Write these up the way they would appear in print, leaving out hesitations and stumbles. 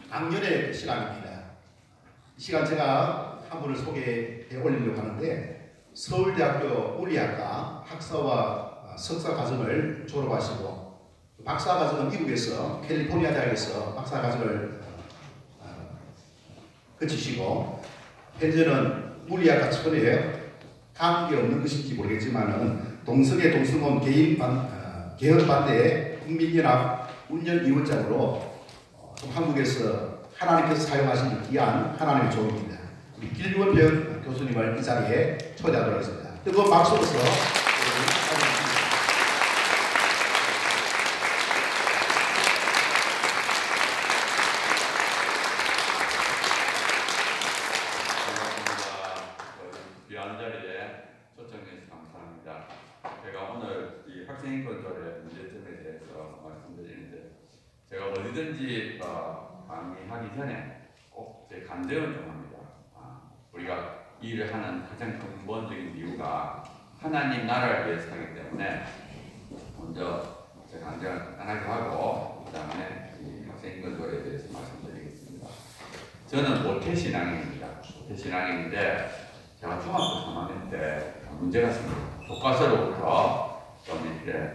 악년의 시간입니다. 이 시간 제가 한 분을 소개해 올리려고 하는데 서울대학교 물리학과 학사와 석사 과정을 졸업하시고 박사 과정은 미국에서 캘리포니아 대학에서 박사 과정을 거치시고 현재는 물리학과 천에 관계없는 것인지 모르겠지만은 동성애 동성혼 개헌 반대 국민연합 운영위원장으로 한국에서 하나님께서 사용하신 귀한 하나님의 종입니다. 우리 길원병 교수님을 이 자리에 초대하도록 하겠습니다. 뜨거운 박수로서 귀한 자리에 초청해주셔서 감사합니다. 제가 오늘 이 학생인권조례 문제점에 대해서 말씀드리는데 제가 어디든지 강의하기 전에 꼭 제 간증을 좀 합니다. 우리가 이 일을 하는 가장 근본적인 이유가 하나님 나라를 위해서 하기 때문에 먼저 제 간증을 간단하게 하고 그 다음에 이 학생인권조례에 대해서 말씀드리겠습니다. 저는 모태신앙인입니다. 모태신앙인인데 제가 중학교 3학년 때 문제가 생깁니다. 교과서로부터 좀 이렇게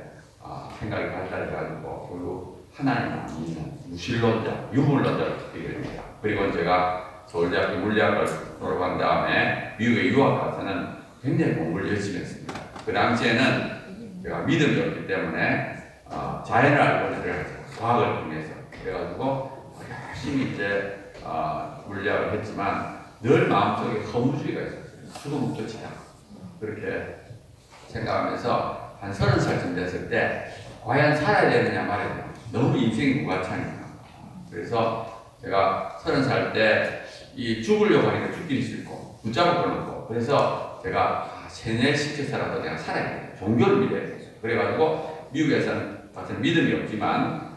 생각이 발달해가지고 결국 하나님 안 믿는 무신론자, 유물론자로 되게 됩니다. 그리고 제가 서울대학교 물리학을 졸업한 다음에 미국에 유학 가서는 굉장히 공부를 열심히 했습니다. 그 당시에는 제가 믿음이 없기 때문에 자연을 알고 내려가지고 과학을 통해서 그래가지고 열심히 이제 물리학을 했지만 늘 마음속에 허무주의가 있었어요. 죽음은 끝이다. 그렇게 생각하면서 한 30살쯤 됐을 때 과연 살아야 되느냐 말아야 되느냐 너무 인생이 무가치하니까 그래서 제가 30살 때 이 죽으려고 하니까 죽기는 싫고 붙잡고 놓고 그래서 제가 세뇌시켜서라도 내가 살아야 돼. 종교를 믿어야 돼. 그래가지고 미국에서는 같은 믿음이 없지만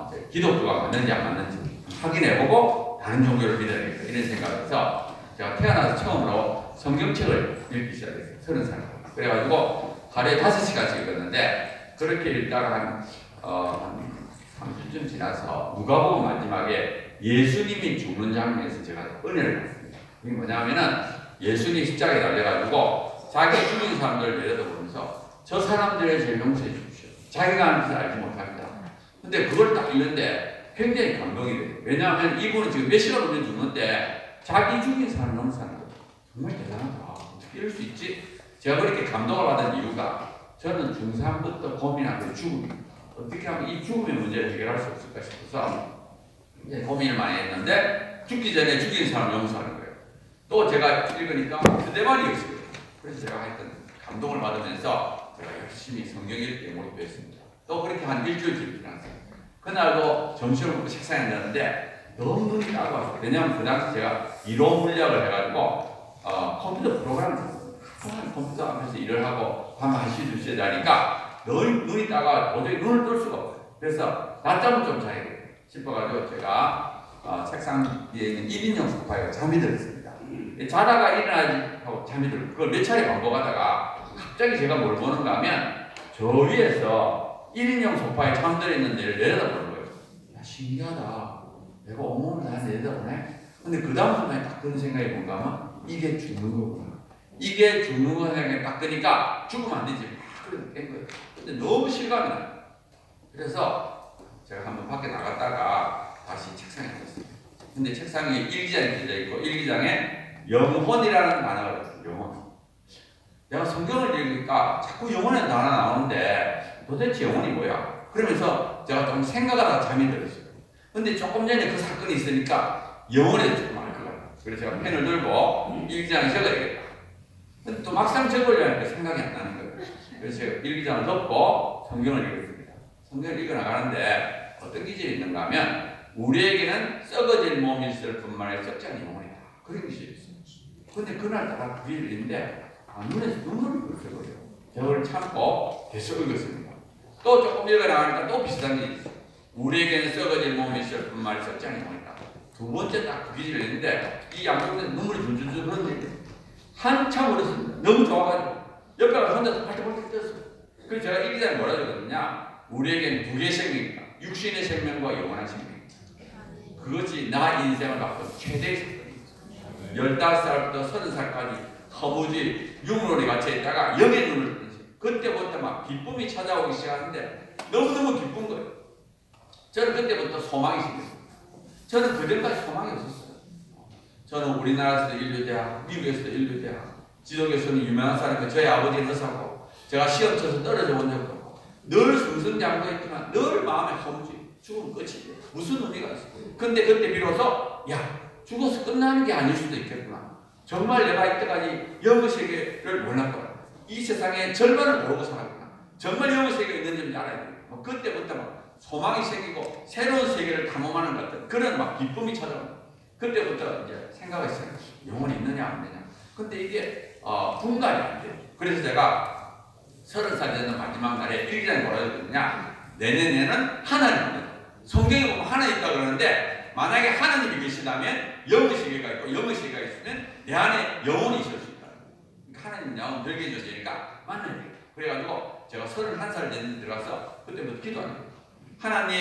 이제 기독교가 맞는지 안 맞는지 확인해보고 다른 종교를 믿어야겠다 이런 생각에서 제가 태어나서 처음으로 성경책을 읽기 시작했어요. 30살. 그래가지고 하루에 5시간씩 읽었는데 그렇게 읽다가 한 3주쯤 지나서 누가복음 마지막에 예수님이 죽는 장면에서 제가 은혜를 받습니다. 그게 뭐냐면은 예수님이 십자가에 달려가지고 자기 죽인 사람들을 내려다보면서 저 사람들의 죄를 용서해 주십시오. 자기가 하는 짓을 알지 못합니다. 근데 그걸 딱 읽는데 굉장히 감동이 돼요. 왜냐하면 이분은 지금 몇 시간 후에 죽는데 자기 죽인 사람을 용서하는 거예요. 정말 대단하다. 어떻게 이럴 수 있지? 제가 그렇게 감동을 받은 이유가 저는 중3부터 고민하는 죽음입니다. 어떻게 하면 이 죽음의 문제를 해결할 수 없을까 싶어서 이제 고민을 많이 했는데 죽기 전에 죽인 사람을 용서하는 거예요. 또 제가 읽으니까 그대만이었어요. 그래서 제가 하여튼 감동을 받으면서 제가 열심히 성경 읽기에 몰입했습니다. 또 그렇게 한 일주일쯤 지났어요. 그날도 점심을 먹고 식사에 앉았는데 너무 눈이 따가워요. 왜냐하면 그 당시 제가 이론 물리학을 해가지고 컴퓨터 프로그램을 했어요. 컴퓨터 앞에서 일을 하고 한 1시, 2시에 자니까 눈이 따가워 도저히 눈을 뜰 수가 없어요. 그래서 낮잠을 좀 자야겠다 싶어가지고 제가 책상 위에 있는 1인용 소파에 잠이 들었습니다. 자다가 일어나지 하고 잠이 들고 그걸 몇 차례 반복하다가 갑자기 제가 뭘 보는가 하면 저 위에서 1인용 소파에 잠들어 있는 데를 내려다보는 거예요. 야, 신기하다. 내가 온몸을 다 내려다보네. 근데 그 다음 순간에 딱 그런 생각이 뭔가 하면 이게 죽는 거구나. 이게 죽는 거 생각이 딱 드니까 죽으면 안 되지. 막 그래서 깬 거예요. 근데 너무 실감이 나요. 그래서 제가 한번 밖에 나갔다가 다시 책상에 앉았습니다. 근데 책상에 일기장이 펴져 있고 일기장에 영혼이라는 단어가 있어요. 영혼. 내가 성경을 읽으니까 자꾸 영혼이라는 단어가 나오는데 도대체 영혼이 뭐야? 그러면서 제가 좀 생각하다가 잠이 들었어요. 근데 조금 전에 그 사건이 있으니까 영혼에 조금 알 것 같아요. 그래서 제가 펜을 들고 일기장에 적어야겠다. 근데 또 막상 적으려니까 생각이 안 나는 거예요. 그래서 제가 일기장을 덮고 성경을 읽었습니다. 성경을 읽어나가는데 어떤 기질이 있는가 하면 우리에게는 썩어질 몸이 있을 뿐만 아니라 썩지 않은 영혼이다. 그런 기질이 있어요. 근데 그날따라 그 일을 읽는데 눈에서 눈물이 굴러거려요. 저를 참고 계속 읽었습니다. 또 조금 읽어나가니까 또 비슷한 게 있어요. 우리에게는 썩어질 몸이 있을 뿐만 아니라 썩지 않은 영혼이다. 두 번째 딱 그 기질을 읽는데 이 양쪽에서 눈물이 줄줄줄 흐르는데 한참 울었습니다. 너무 좋아가지고 옆에 가서 혼자서 발떡발떡 떴어요. 그래서 제가 일기장에 뭐라 적었느냐 우리에게는 두 개의 생명이 있다. 육신의 생명과 영원한 생명. 그것이 나 인생을 바꾼 최대의 사건이었어요. 15살부터 30살까지 허무지 유물원에 갇혀 있다가 영의 눈을 뜨지. 그때부터 막 기쁨이 찾아오기 시작하는데 너무너무 기쁜 거예요. 저는 그때부터 소망이 생겼어요. 저는 그전까지 소망이 없었어요. 저는 우리나라에서도 인류대학, 미국에서도 인류대학, 지도교수는 유명한 사람이 저희 아버지는 의사고 제가 시험 쳐서 떨어져 본 적도 없고 늘 승승장구했지만 늘 마음에 허무지. 죽으면 끝이지. 무슨 의미가 있어. 근데 그때 비로소 야 죽어서 끝나는 게 아닐 수도 있겠구나. 정말 내가 이때까지 영의 세계를 몰랐구나. 이 세상의 절반을 모르고 살았구나. 정말 영의 세계가 있는지 알아야 돼. 뭐 그때부터 막 소망이 생기고 새로운 세계를 탐험하는 것 같은 그런 막 기쁨이 찾아옵니다. 그때부터 이제 생각했어요. 영혼이 있느냐 없느냐. 근데 이게 분간이 안 돼요. 그래서 제가 30살 되는 마지막 날에 일기장에 뭐라 했거든요. 내년에는 하나님. 성경에 보면 하나님 있다고 그러는데 만약에 하나님이 계시다면 영의 세계가 있고 영의 세계가 있으면 내 안에 영혼이 있을 수 있다. 그러니까 하나님 영혼 별개 존재니까 만나야 돼요. 그래가지고 제가 31살 됐는데 들어가서 그때부터 기도합니다. 하나님,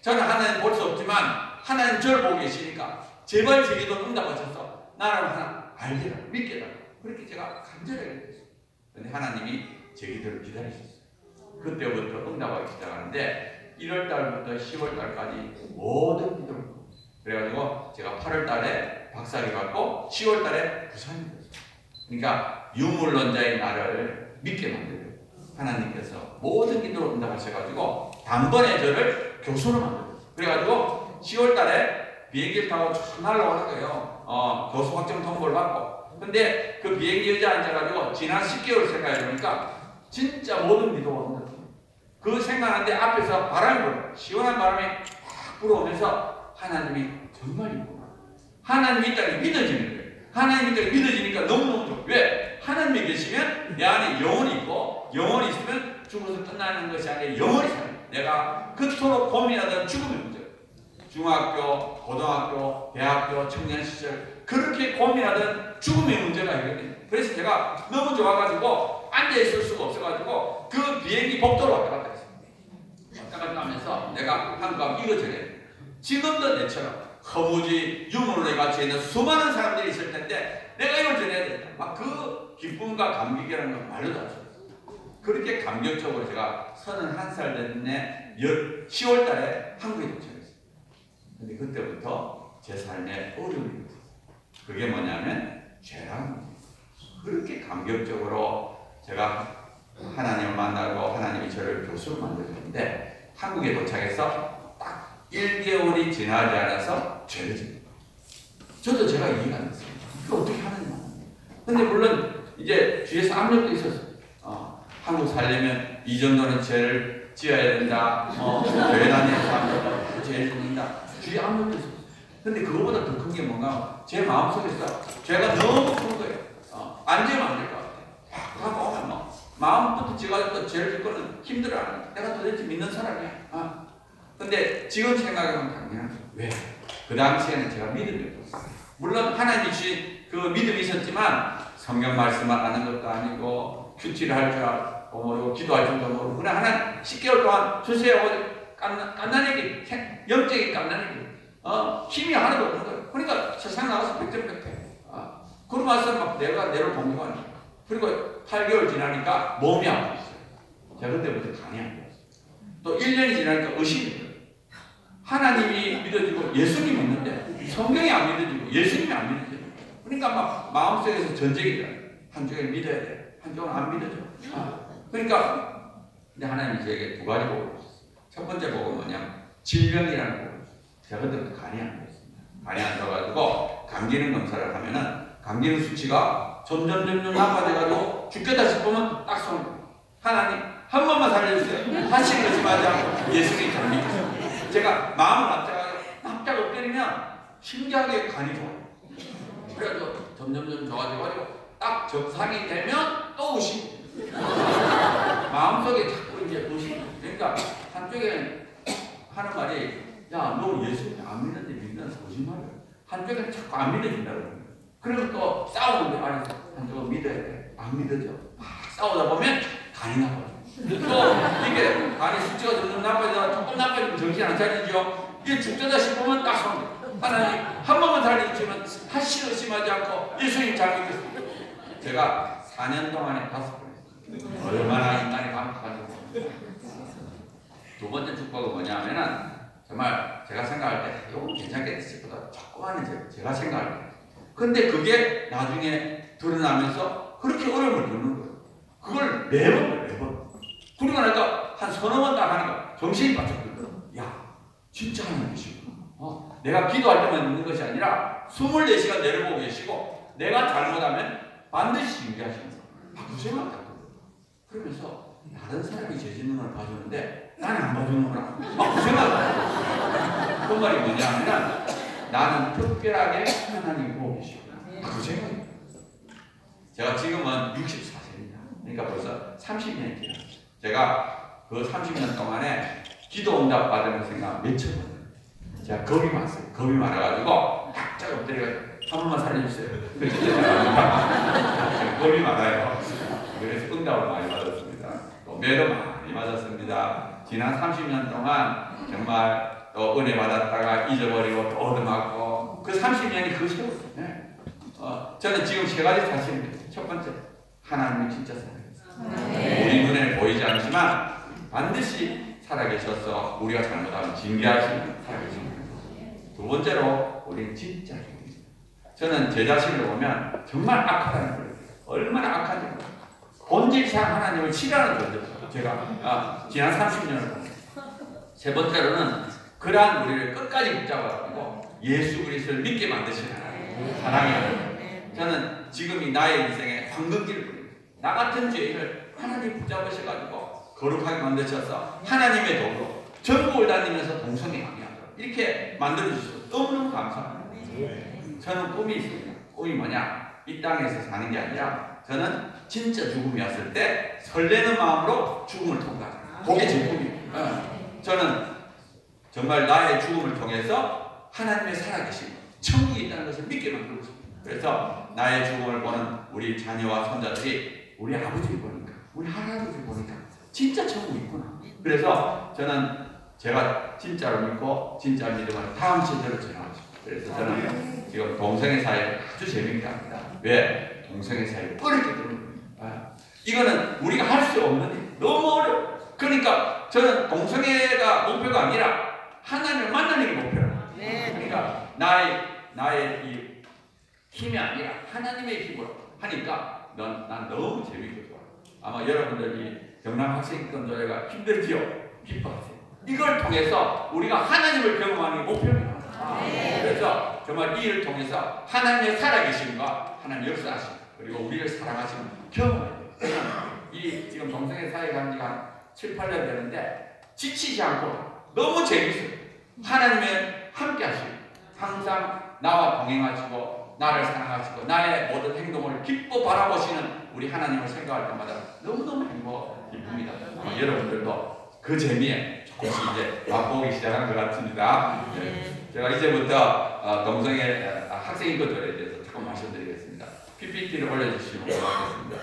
저는 하나님 볼 수 없지만 하나님 저를 보고 계시니까 제발 제 기도 응답하셔서 나를 하나 알게 달라, 믿게 달라. 그렇게 제가 간절하게 됐어요. 그런데 하나님이 제 기도를 기다리셨어요. 그때부터 응답하기 시작하는데 1월달부터 10월달까지 모든 기도를 그래가지고 제가 8월달에 박사학위 받고 10월달에 부산이 됐어요. 그러니까 유물론자의 나를 믿게 만들어요. 하나님께서 모든 기도를 응답하셔가지고 단번에 저를 교수로 만들어요. 그래가지고 10월달에 비행기를 타고 쭉 날라오는 거예요. 교수 확정 통보를 받고. 근데 그 비행기 의자에 앉아가지고 지난 10개월 생각해보니까 진짜 모든 기도가 온다. 그 생각하는데 앞에서 바람이 불어요. 시원한 바람이 확 불어오면서 하나님이 정말 있구나. 하나님이 있다는 게 믿어지는 거예요. 하나님이 있다는 게 믿어지니까 너무너무 좋아요. 왜? 하나님이 계시면 내 안에 영혼이 있고 영혼이 있으면 죽어서 끝나는 것이 아니라 영원히 살아요. 내가 그토록 고민하던 죽음의 문제. 중학교, 고등학교, 대학교, 청년 시절 그렇게 고민하던 죽음의 문제가 있거든요. 그래서 제가 너무 좋아가지고 앉아있을 수가 없어가지고 그 비행기 복도로 왔다 갔다 했어요. 왔다 갔다 하면서 내가 한국 가면 이거 전해. 지금도 내처럼 허무지 유물원에 갇혀있는 수많은 사람들이 있을 텐데 내가 이걸 전해야 된다. 막 그 기쁨과 감격이라는 건 말로도 할 수 없어요. 그렇게 감격적으로 제가 31살 됐네 10월 달에 한국에 도착했어요. 근데 그때부터 제 삶에 어려움이 있었어요. 그게 뭐냐면 죄라는 거예요. 그렇게 감격적으로 제가 하나님을 만나고 하나님이 저를 교수로 만들었는데 한국에 도착해서 딱 1개월이 지나지 않아서 죄를 짓니다. 저도 제가 이해가 안 됐어요. 이거 어떻게 하느냐. 근데 물론 이제 뒤에서 압력도 있었어요. 한국 살려면 이 정도는 죄를 지어야 된다. 교회 다니는 사람들은 죄를 짓는다. 뒤에 압력도 있었어요. 근데 그거보다 더 큰 게 뭔가 제 마음속에서 죄가 너무 큰 거예요. 안 지으면 안 될 것 같아요. 가고 오면 뭐 마음부터 지어가지고 죄를 짓고는 힘들어요. 내가 도대체 믿는 사람이야. 근데 지금 생각해보면 당연한 거예요. 왜? 그 당시에는 제가 믿음이 없었어요. 물론 하나님이 주신 그 믿음이 있었지만 성경 말씀만 아는 것도 아니고 큐티를 할 줄 알고 모르고 기도할 줄도 모르고 그냥 하나님 10개월 동안 주세요. 깐난애기 영적인 깐난애기 힘이 하나도 없는 거예요. 그러니까 세상 나가서 백전백패. 그러고 와서 막 내가 내를 공격하는 거예요. 그리고 8개월 지나니까 몸이 아팠어요. 제가 그때부터 간이 안 좋았어요. 또 1년이 지나니까 의심이 들어요. 하나님이 믿어지고 예수님이 믿는데 성경이 안 믿어지고 예수님이 안 믿어져요. 그러니까 막 마음속에서 전쟁이 돼요. 한쪽을 믿어야 돼. 한쪽은 안 믿어져. 그러니까 근데 하나님이 저에게 두 가지 복을 주셨어요. 첫 번째 복은 뭐냐? 질병이라는 복을 주셨어요. 제가 그때부터 간이 안 좋았습니다. 간이 안 좋아가지고 감 기능 검사를 하면은 감 기능 수치가 점점 나빠져가지고 죽겠다 싶으면 딱 쏘는 거예요. 하나님 한 번만 살려주세요. 다시 그러지 말자. 예수님이 잘 믿으세요. 제가 마음을 납작 엎드리면 신기하게 간이 좋아요. 그래가지고 점점 좋아져가지고 딱 정상이 되면 또 의심. 마음속에 자꾸 이제 의심. 그러니까 한쪽에 하는 말이 야, 너 예수님 안 믿는데 믿는 거짓말이야. 한쪽에는 자꾸 안 믿어진다고 그래요. 그리고 또 싸우는데 안에서 한쪽은 믿어야 돼. 안 믿어져. 막 싸우다 보면 간이 나빠져. 또 이게 간이 수치가 점점 나빠지다가 조금 나빠지면 정신 안 차리죠. 이게 죽자다 싶으면 딱 섭니다. 하나님 한 번만 살려주시면 다시 의심하지 않고 예수님 잘 믿겠습니다. 제가 4년 동안에 5번 했습니다. 얼마나 인간이 감옥한지. 두 번째 축복은 뭐냐면은 정말 제가 생각할 때 이거 괜찮겠지 싶어도 조그마한 제가 생각할 때 근데 그게 나중에 드러나면서 그렇게 어려움을 겪는 거예요. 그걸 매번 그리고 나니까 한 서너 번 나가니까 정신이 바짝 들더라고요. 야 진짜 하나님 계시구나. 내가 기도할 때만 있는 것이 아니라 24시간 내려보고 계시고 내가 잘못하면 반드시 준비하시면서 그 생각 같거든요. 그러면서 다른 사람이 제 짓는 걸 봐주는데 나는 안 봐주는구나. 그 생각. 그 말이 뭐냐면 나는 특별하게 하나님 보고 계시구나. 그 생각이에요. 제가 지금은 64세입니다. 그러니까 벌써 30년이 지났어요. 제가 그 30년 동안에 기도 응답 받으면서 생각 몇천 번. 제가 겁이 많았어요. 겁이 많아가지고 딱 엎드려가지고 한 번만 살려주세요. 겁이 많아요. 그래서 응답을 많이 받았습니다. 또 매도 많이 맞았습니다. 지난 30년 동안 정말 또 은혜 받았다가 잊어버리고 또 얻어맞고 그 30년이 그 세월이에요. 네. 저는 지금 세 가지 사실입니다. 첫 번째, 하나님이 진짜 살아계세요. 우리 눈에 보이지 않지만 반드시 살아계셔서 우리가 잘못하면 징계하시면 살아계십니다. 두 번째로 우리는 진짜 힘입니다. 저는 제 자신을 보면 정말 악하다는 거예요. 얼마나 악한지 몰라요. 본질상 하나님을 싫어하는 존재죠. 제가 지난 30년을 세 번째로는 그러한 우리를 끝까지 붙잡아가지고 예수 그리스도를 믿게 만드시는 하나님 사랑해요. 저는 지금이 나의 인생의 황금길을 보냅니다. 나 같은 죄인을 하나님 붙잡으셔가지고 거룩하게 만드셔서 하나님의 도로 전국을 다니면서 동성애 강의하도록 이렇게 만들어주셔서 너무너무 감사합니다. 저는 꿈이 있습니다. 꿈이 뭐냐? 이 땅에서 사는 게 아니라 저는 진짜 죽음이 왔을 때 설레는 마음으로 죽음을 통과하는 그게 제 꿈이에요. 저는 정말 나의 죽음을 통해서 하나님의 살아계심, 천국이 있다는 것을 믿게 만들고 싶습니다. 그래서 나의 죽음을 보는 우리 자녀와 손자들이 우리 아버지를 보니까, 우리 할아버지를 보니까 진짜 천국이 있구나. 그래서 저는 제가 진짜로 믿고 진짜 믿음을 다음 세대로 전하고 싶어요. 그래서 저는 지금 동성애 사회 아주 재밌게 합니다. 왜? 동성애 사회를 어렵게 들은 거예요. 이거는 우리가 할 수 없는 일, 너무 어려워. 그러니까 저는 동성애가 목표가 아니라 하나님을 만나는 게 목표예요. 그러니까 나의 이 힘이 아니라 하나님의 힘으로 하니까 난 너무 재밌고 좋아요. 아마 여러분들이 경남 학생권조회가 힘들지요? 기뻐하세요. 이걸 통해서 우리가 하나님을 경험하는 게 목표입니다. 그래서 정말 이 일을 통해서 하나님의 살아계심과 하나님 역사하심 그리고 우리를 사랑하시는 경험해야 돼요. 이 지금 동성애 사회 간 지가 한 7, 8년 되는데 지치지 않고 너무 재밌어요. 하나님의 함께 하시고 항상 나와 동행하시고 나를 사랑하시고 나의 모든 행동을 기뻐 바라보시는 우리 하나님을 생각할 때마다 너무너무 기쁩니다. 아마 여러분들도 그 재미에 조금씩 이제 맛보기 시작한 것 같습니다. 제가 이제부터 동성애 학생인권조례에 대해서 조금 말씀드리겠습니다. PPT를 올려주시면 고맙겠습니다.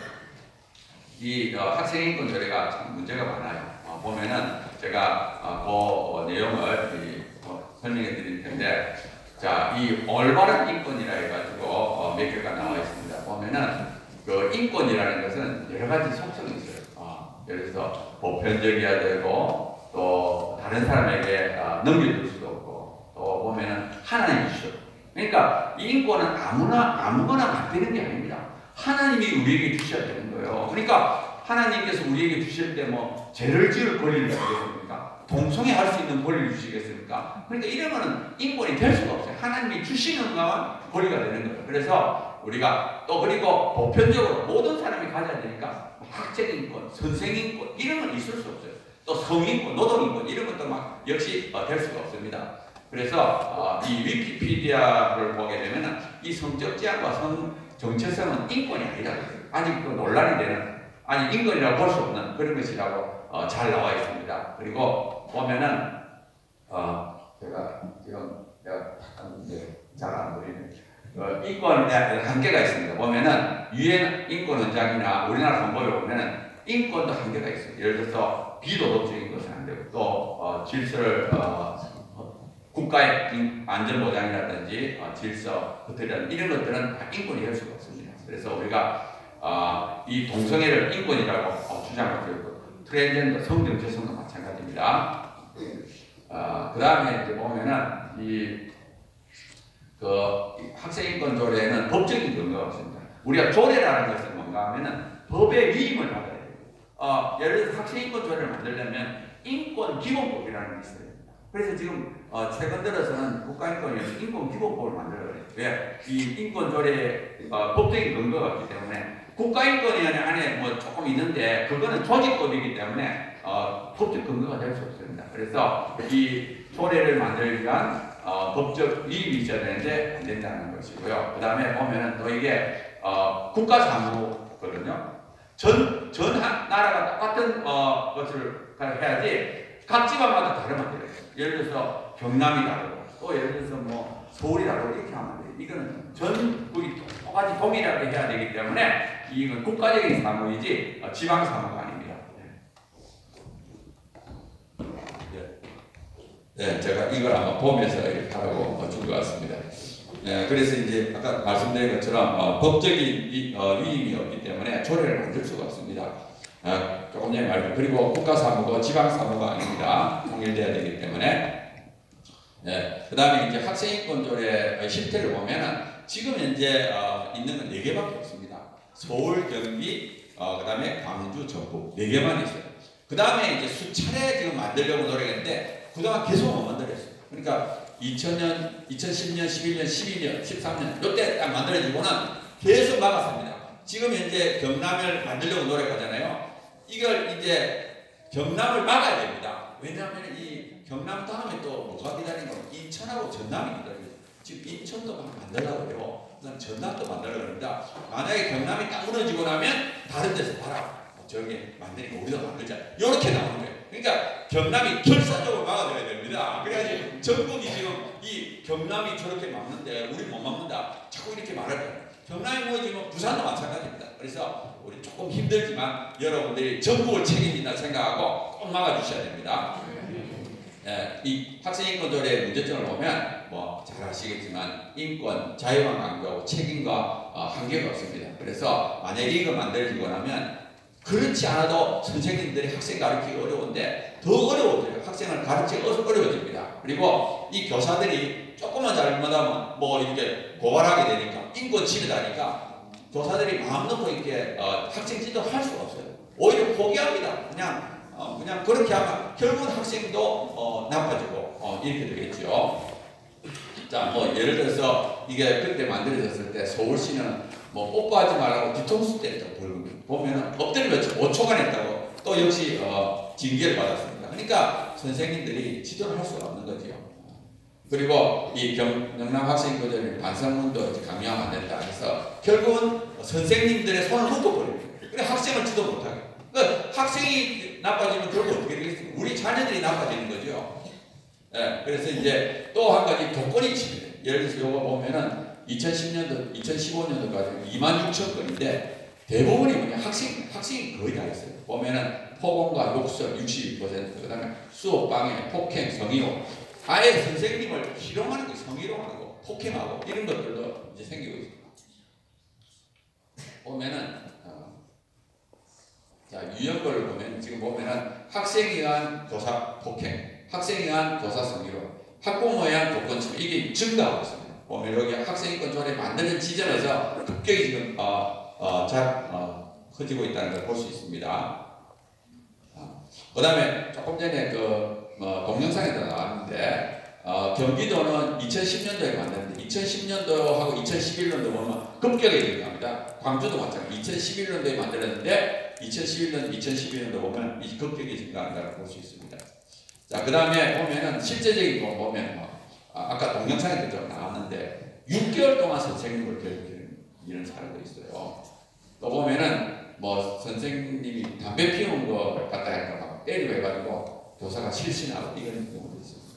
이 학생인권조례가 참 문제가 많아요. 보면은 제가 그 내용을 설명해 드릴 텐데, 자, 이 올바른 인권이라 해가지고 몇 개가 나와 있습니다. 보면은 그 인권이라는 것은 여러 가지 속성이 있어요. 예를 들어서 보편적이어야 되고 또 다른 사람에게 넘겨줄 수도 없고 또 보면은 하나님이 주셔. 그러니까 이 인권은 아무거나 맡기는 게 아닙니다. 하나님이 우리에게 주셔야 되는 거예요. 그러니까 하나님께서 우리에게 주실 때 뭐 죄를 지을 권리를 주시겠습니까? 동성애 할 수 있는 권리를 주시겠습니까? 그러니까 이러면은 인권이 될 수가 없어요. 하나님이 주시는 것만 권리가 되는 거예요. 그래서 우리가 또 그리고 보편적으로 모든 사람이 가져야 되니까 학생인권, 선생인권 이런 건 있을 수 없어요. 또 성인권, 노동인권 이런 것도 막 역시 될 수가 없습니다. 그래서 이 위키피디아를 보게 되면은 이 성적 제한과 성 정체성은 인권이 아니라 아직 그 논란이 되는 아니 인권이라고 볼 수 없는 그런 것이라고 잘 나와 있습니다. 그리고 보면은 제가 지금 잘 안 보이네. 인권에 한계가 있습니다. 보면은 유엔 인권원장이나 우리나라 헌법에 보면은 인권도 한계가 있어요. 예를 들어서 비도덕적인 것은 안 되고 또 질서를 국가의 안전보장이라든지 질서, 이런 것들은 다 인권이 될 수가 없습니다. 그래서 우리가 이 동성애를 인권이라고 주장하고 있고 트랜스젠더 성정체성도 마찬가지입니다. 그 다음에 이제 보면은 학생 인권 조례에는 법적인 근거가 없습니다. 우리가 조례라는 것은 뭔가 하면은 법의 위임을 받아야 돼요. 예를 들어서 학생 인권 조례를 만들려면 인권 기본법이라는 게 있어요. 그래서 지금 최근 들어서는 국가인권위에서 인권기본법을 만들어요. 왜? 이 인권조례 법적인 근거가 없기 때문에 국가인권위원회 안에 뭐 조금 있는데 그거는 조직법이기 때문에 법적 근거가 될 수 없습니다. 그래서 이 조례를 만들기 위한 법적 위임이 있어야 되는데 안 된다는 것이고요. 그 다음에 보면은 또 이게 국가사무거든요. 전 나라가 똑같은 것을 해야지 각 지방마다 다르면 안 돼요. 예를 들어서 경남이 다르고 또 예를 들어서 뭐 서울이 다르고 이렇게 하면 안 돼요. 이거는 전국이 똑같이 동일하게 해야 되기 때문에 이건 국가적인 사무이지 지방 사무가 아닙니다. 네, 제가 이걸 아마 보면서 이렇게 하라고 준 것 같습니다. 네, 그래서 이제 아까 말씀드린 것처럼 법적인 위임이 없기 때문에 조례를 만들 수가 없습니다. 조금 전에 말했죠. 그리고 국가사무고 지방사무가 아닙니다. 통일돼야 되기 때문에. 네, 그 다음에 이제 학생인권조례의 실태를 보면은 지금 현재 있는 건 4개밖에 없습니다. 서울, 경기, 그 다음에 광주, 전북 4개만 있어요. 그 다음에 이제 수차례 지금 만들려고 노력했는데 그동안 계속 못 만들었어요. 그러니까 2000년, 2010년, 11년, 12년, 13년 이때 딱 만들어지고는 계속 막았습니다. 지금 현재 경남을 만들려고 노력하잖아요. 이걸 이제 경남을 막아야 됩니다. 왜냐하면 이 경남 다음에 또 뭐가 기다리는 거 인천하고 전남이 기다려요. 지금 인천도 막 만들려고 해요. 그다음 전남도 만들려고 합니다. 만약에 경남이 딱 무너지고 나면 다른 데서 봐라. 저기 만드니까 우리도 만들자. 이렇게 나오는 거예요. 그러니까 경남이 결사적으로 막아줘야 됩니다. 그래야지 전국이 지금 이 경남이 저렇게 막는데 우리 못 막는다. 자꾸 이렇게 말할 거예요. 경남이 무너지면 부산도 마찬가지입니다. 그래서 우리 조금 힘들지만 여러분들이 전국을 책임진다 생각하고 꼭 막아주셔야 됩니다. 이 학생인권조례의 문제점을 보면 뭐 잘 아시겠지만 인권, 자유만 강조하고 책임과 한계가 없습니다. 그래서 만약에 이거 만들어지고 나면 그렇지 않아도 선생님들이 학생 가르치기 어려운데 더 어려워져요. 학생을 가르치기 어려워집니다. 그리고 이 교사들이 조금만 잘못하면 뭐 이렇게 고발하게 되니까 인권 침해다니까 교사들이 마음 놓고 이렇게 학생 지도를 할 수가 없어요. 오히려 포기합니다. 그냥 그렇게 하면 결국은 학생도 나빠지고 이렇게 되겠죠. 자, 뭐 예를 들어서 이게 그때 만들어졌을 때 서울시는 뭐 뽀뽀하지 말라고 뒤통수 때렸다고 벌금 보면은 엎드리면 5초간 했다고 또 역시 징계를 받았습니다. 그러니까 선생님들이 지도를 할 수가 없는 거죠. 그리고 이 경남 학생인권조례 반성문도 강요하면 안 된다 해서 결국은 선생님들의 손을 묶어버려요. 그래 학생을 지도 못하게. 그러니까 학생이 나빠지면 결국 어떻게 되겠습니까? 우리 자녀들이 나빠지는 거죠. 네, 그래서 이제 또 한 가지 교권이 침해. 예를 들어서 이거 보면은 2010년도, 2015년도까지 26,000건인데 대부분이 뭐냐 학생이 거의 다 있어요. 보면은 폭언과 욕설 62%, 그다음에 수업 방해, 폭행, 성희롱, 아예 선생님을 희롱하는 거, 성희롱하는 거, 폭행하고 이런 것들도 이제 생기고 있습니다. 보면은 자 유형별로 보면 지금 보면은 학생에 의한 교사 폭행, 학생에 의한 교사 성희롱, 학부모에 의한 교권 침해 이게 증가하고 있습니다. 보면 여기 학생인권조례 만드는 지점에서 급격히 지금 커지고 있다는 걸 볼 수 있습니다. 그 다음에 조금 전에 동영상에도 나왔는데 경기도는 2010년도에 만드는데 2010년도하고 2011년도 보면 급격히 증가합니다. 광주도 마찬가지 2011년도에 만들었는데 2011년, 2012년도 보면 이 급격히 증가한다고 볼 수 있습니다. 자, 그 다음에 보면은 실제적인 거 보면 아까 동영상에도 좀 나왔는데 6개월 동안 선생님을 괴롭히는 이런 사례도 있어요. 또 보면은 뭐 선생님이 담배 피우는 거 갖다 할까 막 때리고 해가지고 교사가 실신하고 이런 경우도 있습니다.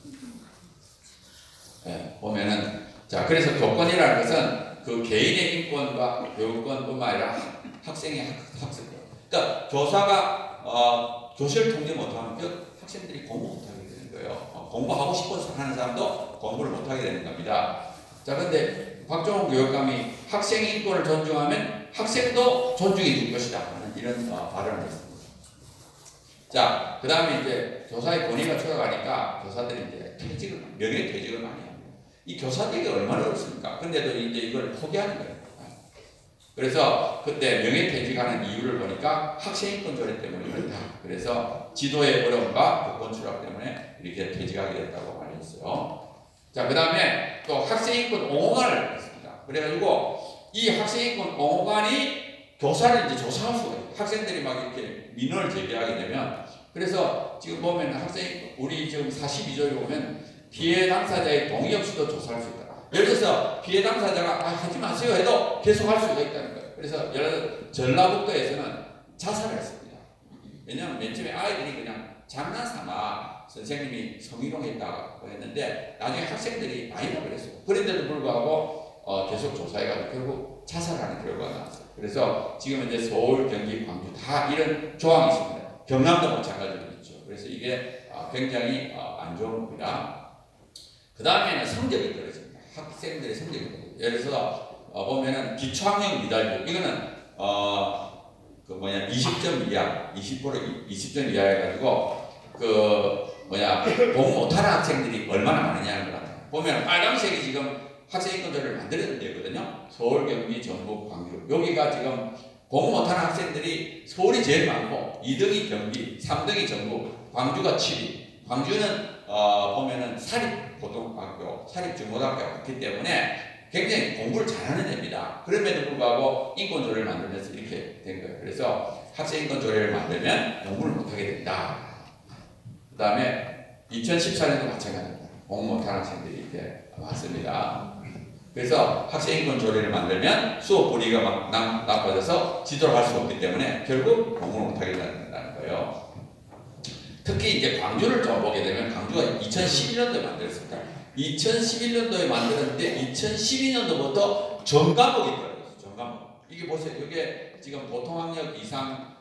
네, 보면은 자 그래서 교권이라는 것은 그 개인의 인권과 교육권뿐만 아니라 학생의 학습권. 그러니까 교사가 교실을 통제 못하면 학생들이 공부 못하게 되는 거예요. 공부하고 싶어서 하는 사람도 공부를 못하게 되는 겁니다. 자, 근데 박종훈 교육감이 학생 인권을 존중하면 학생도 존중해 줄 것이다 하는 이런 발언을 했습니다. 자, 그 다음에 이제 교사의 권위가 줄어가니까 교사들이 이제 명예퇴직을 많이 합니다. 이 교사들이 얼마나 어렵습니까? 근데도 이제 이걸 포기하는 거예요. 그래서 그때 명예퇴직하는 이유를 보니까 학생인권 조례 때문에 그렇다. 그래서 지도의 어려움과 교권 추락 때문에 이렇게 퇴직하게 됐다고 말했어요. 자, 그 다음에 또 학생인권 옹호관을 했습니다. 그래가지고 이 학생인권 옹호관이 교사를 이제 조사할 수가 있어요. 학생들이 막 이렇게 민원을 제기하게 되면, 그래서 지금 보면 우리 지금 42조에 보면 피해 당사자의 동의 없이도 조사할 수 있다. 예를 들어서 피해 당사자가 하지 마세요 해도 계속 할 수가 있다는 거예요. 그래서 예를 들어 전라북도에서는 자살을 했습니다. 왜냐하면 맨 처음에 아이들이 그냥 장난삼아 선생님이 성희롱했다고 했는데 나중에 학생들이 아니다 그랬어요. 그런데도 불구하고 계속 조사해가지고 결국 자살하는 결과가 나왔어요. 그래서 지금 이제 서울, 경기, 광주 다 이런 조항이 있습니다. 경남도 마찬가지로 있죠. 그래서 이게 굉장히 안 좋은 겁니다. 그 다음에는 성적이 떨어집니다. 학생들의 성적이 떨어집니다. 예를 들어서 보면은 기초학력 미달률, 이거는 20점 이하, 20점 이하 해가지고 공부 못하는 학생들이 얼마나 많으냐는 걸 알아요. 보면 빨간색이 지금 학생인권조례를 만들어야 되거든요. 서울, 경기, 전북, 광주. 여기가 지금 공부 못하는 학생들이 서울이 제일 많고 2등이 경기, 3등이 전북, 광주가 7위. 광주는 보면은 사립고등학교, 사립중고등학교가 많기 때문에 굉장히 공부를 잘하는 애입니다. 그럼에도 불구하고 인권조례를 만들면서 이렇게 된 거예요. 그래서 학생인권조례를 만들면 공부를 못하게 된다. 그 다음에 2014년도 마찬가지입니다. 공부 못하는 학생들이 이렇게 많습니다. 그래서 학생인권조례를 만들면 수업 분위기가 막 나빠져서 지도를 할 수 없기 때문에 결국 공부를 못하게 된다는 거예요. 특히 이제 광주를 좀 보게 되면 광주가 2011년도에 만들었습니다. 2011년도에 만들었는데 2012년도부터 전과목이 떨어졌어요. 전과목. 이게 보세요. 이게 지금 보통학력 이상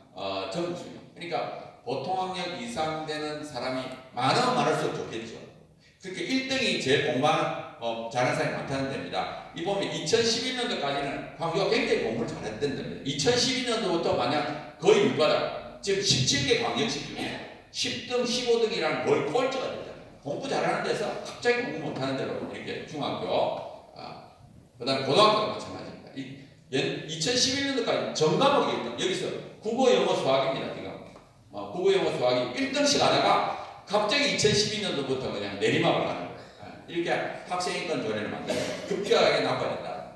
점수. 그러니까 보통학력 이상 되는 사람이 많으면 많을수록 좋겠죠. 그렇게 1등이 제일 공부하는 잘하는 사람이 많다는 데입니다. 이 보면 2011년도까지는 광주가 굉장히 공부를 잘했던 데입니다. 2012년도부터 만약 거의 밑바닥, 지금 17개 광역시 중에 10등, 15등이라는 거의 꼴찌가 됐잖아요. 공부 잘하는 데서 갑자기 공부 못하는 데로 이렇게 중학교, 그 다음에 고등학교가 마찬가지입니다. 2011년도까지 전과목이 있다. 여기서 국어, 영어, 수학입니다. 지금 국어, 영어, 수학이 1등씩 하다가 갑자기 2012년도부터 그냥 내리막을 하는 거예요. 이렇게 학생인권조례를 만들면 급격하게 나빠진다.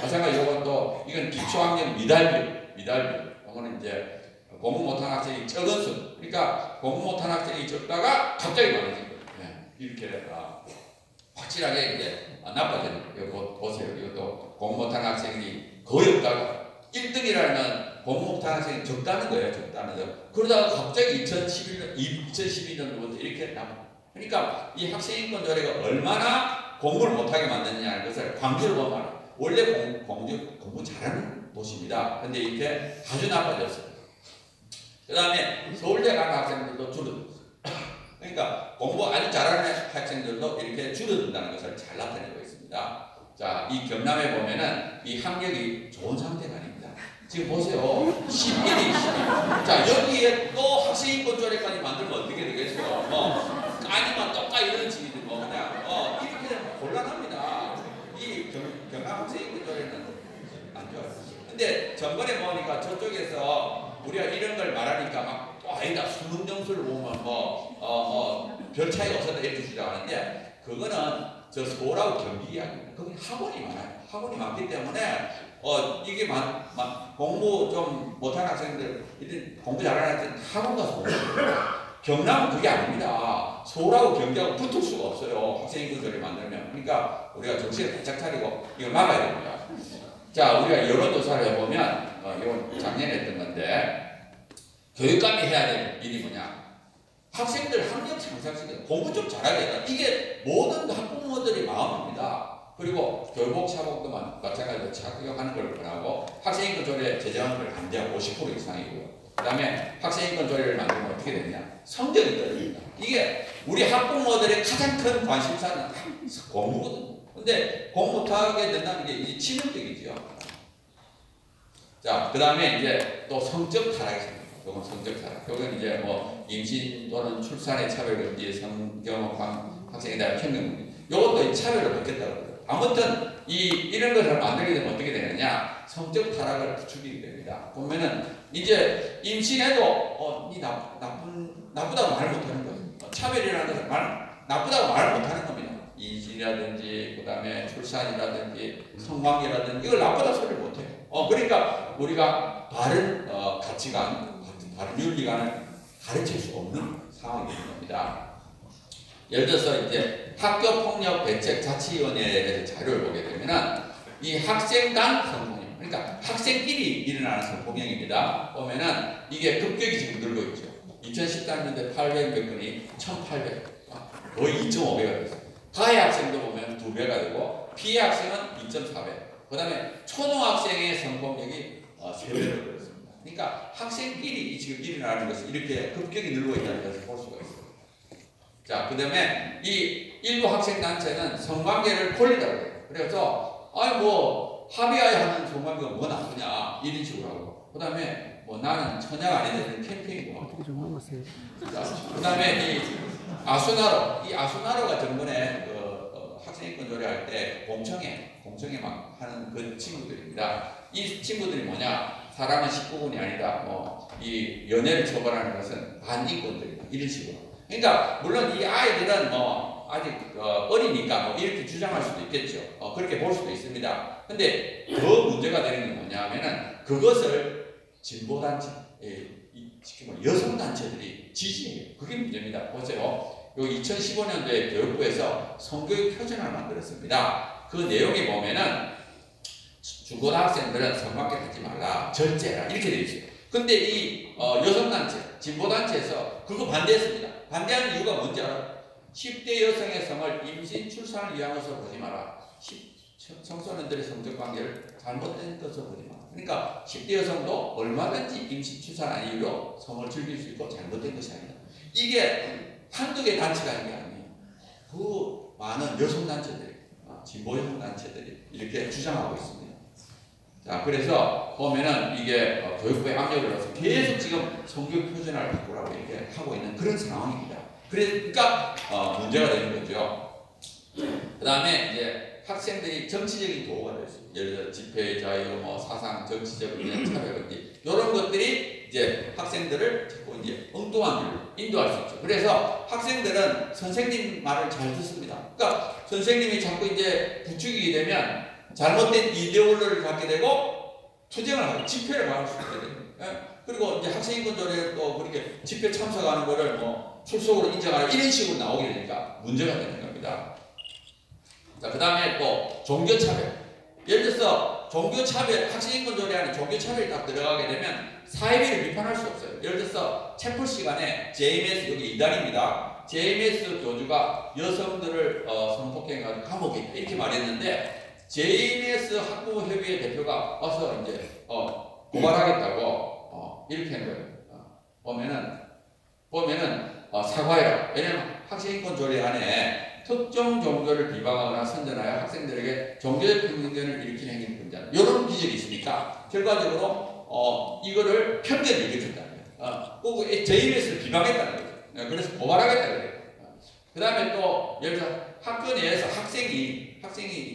마찬가지로 이건 기초학력 미달률. 이거는 이제 공부 못하는 학생이 적은 수. 그러니까 공부 못하는 학생이 적다가 갑자기 많아진 거예요. 이렇게 확실하게 이제 나빠지는 거예요. 이거 보세요. 이것도 공부 못하는 학생이 거의 없다가 1등이라는 공부 못하는 학생이 적다는 거예요. 적다는 거. 그러다가 갑자기 2012년도부터 이렇게 나빠. 그러니까 이 학생인권조례가 얼마나 공부를 못하게 만드느냐는 것을 광주를 보면 원래 공부 잘하는 도시입니다. 근데 이렇게 아주 나빠졌어요. 그 다음에 서울대 가는 학생들도 줄어들었어요. 그러니까 공부 아주 잘하는 학생들도 이렇게 줄어든다는 것을 잘 나타내고 있습니다. 자, 이 경남에 보면은 이 학력이 좋은 상태가 아닙니다. 지금 보세요. 11위. 자, 여기에 또 학생인권조례까지 만들면 어떻게 되겠어요? 아니면 똑같이 이런 식이지 그냥 이렇게 되면 곤란합니다. 이 경남 학생인권조례는 안 좋아요. 근데 전번에 보니까 저쪽에서 우리가 이런 걸 말하니까 막 아니다 수능 점수를 보면 별 차이가 없었다 이렇게 주장하는데 그거는 저 서울하고 경기 이야기입니다. 거기 학원이 많아요. 학원이 많기 때문에 이게 공부 좀 못하는 학생들, 공부 잘하는 학생들 학원 가서 공부해요. 경남은 그게 아닙니다. 서울하고 경기하고 붙을 수가 없어요. 학생인권조례 만들면. 그러니까 우리가 정신을 바짝 차리고 이걸 막아야 됩니다. 자, 우리가 여론조사를 해보면 이건 작년에 했던 건데 교육감이 해야 될 일이 뭐냐? 학생들 학력 향상시키는 공부 좀 잘하게 해라. 이게 모든 학부모들의 마음입니다. 그리고 교복, 차복도 마찬가지로 착용하는 걸 권하고 학생인권조례 제정하는 걸 반대하고 50% 이상이고요. 그 다음에 학생인권조례를 만들면 어떻게 되느냐? 성적이 떨어집니다. 이게 우리 학부모들의 가장 큰 관심사는 공부거든요. 근데 공부 못하게 된다는 게 이제 치명적이죠. 자, 그 다음에 이제 또 성적 타락이 생깁니다. 이건 성적 타락. 이건 이제 뭐 임신 또는 출산의 차별금지, 성경험 학생에 대한 편견, 이것도 차별을 받겠다고 그래요. 아무튼 이런 것을 만들게 되면 어떻게 되느냐? 성적 타락을 부추기게 됩니다. 보면은 이제 임신해도 니 나쁘다고 말 못하는 거예요. 차별이라는 것은 나쁘다고 말 못하는 겁니다. 임신이라든지 그다음에 출산이라든지 성관계라든지 이걸 나쁘다 소리를 못해요. 그러니까 우리가 바른 가치관, 바른 윤리관을 가르칠 수 없는 상황이 되는 겁니다. 예를 들어서 이제 학교폭력대책자치위원회에 대해서 자료를 보게 되면은 이 학생 간 성폭력, 그러니까 학생끼리 일어나는 성폭력입니다. 보면은 이게 급격히 지금 늘고 있죠. 2013년대 800몇 건이 1,800, 거의 2.5배가 됐어요. 가해 학생도 보면 2배가 되고 피해 학생은 2.4배. 그 다음에 초등학생의 성폭력이 3배로 그렇습니다. 그러니까 학생끼리 지금 일어나는 것이 이렇게 급격히 늘고 있다는 것을 볼 수가 있어요. 자, 그 다음에 이 일부 학생단체는 성관계를 권리다고 해요. 그래서 뭐 합의하에 하는 성관계가 뭐 나쁘냐 이런 식으로 하고, 그 다음에 뭐 나는 처녀가 아니다는 캠페인도 하고, 그 다음에 이 아수나로가 전번에 학생인권 조례할 때 공청회 막 하는 그 친구들입니다. 이 친구들이 뭐냐? 사람은 19군이 아니다. 이 연애를 처벌하는 것은 반인권들이다. 이런 식으로. 그러니까 물론 이 아이들은 아직 어리니까 이렇게 주장할 수도 있겠죠. 그렇게 볼 수도 있습니다. 근데 더 문제가 되는 게 뭐냐면은 그것을 진보단체, 여성단체들이 지지해요. 그게 문제입니다. 보세요. 요 2015년도에 교육부에서 성교육 표준을 만들었습니다. 그 내용에 보면은 중고등학생들은 성관계 하지 말라, 절제라 이렇게 되어 있어요. 근데 이 여성단체, 진보단체에서 그거 반대했습니다. 반대하는 이유가 뭔지 알아요? 10대 여성의 성을 임신, 출산을 위한 것으로 보지 마라. 청소년들의 성적 관계를 잘못된 것으로 보지 마라. 그러니까 10대 여성도 얼마든지 임신, 출산한 이유로 성을 즐길 수 있고 잘못된 것이 아니다. 이게 한두 개 단체가 있는 게 아니에요. 그 많은 여성단체들이, 진보 여성단체들이 이렇게 주장하고 있습니다. 자, 그래서 보면은 이게 교육부의 압력을 넣어서 계속 지금 성교육 표준화를 바꾸라고 이렇게 하고 있는 그런 상황입니다. 그러니까 문제가 되는 거죠. 그 다음에 이제 학생들이 정치적인 도구가 될 수 있어요. 예를 들어 집회 자유, 사상, 정치적인 차별금지 이런 것들이 이제 학생들을 자꾸 이제 엉뚱한 길로 인도할 수 있죠. 그래서 학생들은 선생님 말을 잘 듣습니다. 그러니까 선생님이 자꾸 이제 부추기게 되면 잘못된 이데올로기를 갖게 되고 투쟁을 하고 집회를 가할 수 있게 돼요. 그리고 이제 학생인권 조례를 또 그렇게 집회 참석하는 거를 출석으로 인정하는 이런 식으로 나오게 되니까 문제가 되는 겁니다. 자, 그 다음에 또 종교차별. 예를 들어서 종교차별, 학생인권 조례 안에 종교차별이 딱 들어가게 되면 사회비를 비판할 수 없어요. 예를 들어서 체포 시간에 JMS, 여기 이단입니다. JMS 교주가 여성들을 성폭행해가지고 감옥에 있다 이렇게 말했는데 JMS 학부모협의회 대표가 와서 이제 고발하겠다고 이렇게 한 거예요. 보면은 사과해라. 왜냐면 학생인권 조례 안에 특정 종교를 비방하거나 선전하여 학생들에게 종교적 편견을 일으키는 행위를 금지한다. 이런 기준이 있으니까 결과적으로 이거를 편견을 일으켰다는 거예요. 꼭 JMS를 비방했다는 거죠. 그래서 고발하겠다는 거예요. 그 다음에 또 예를 들어 학교 내에서 학생이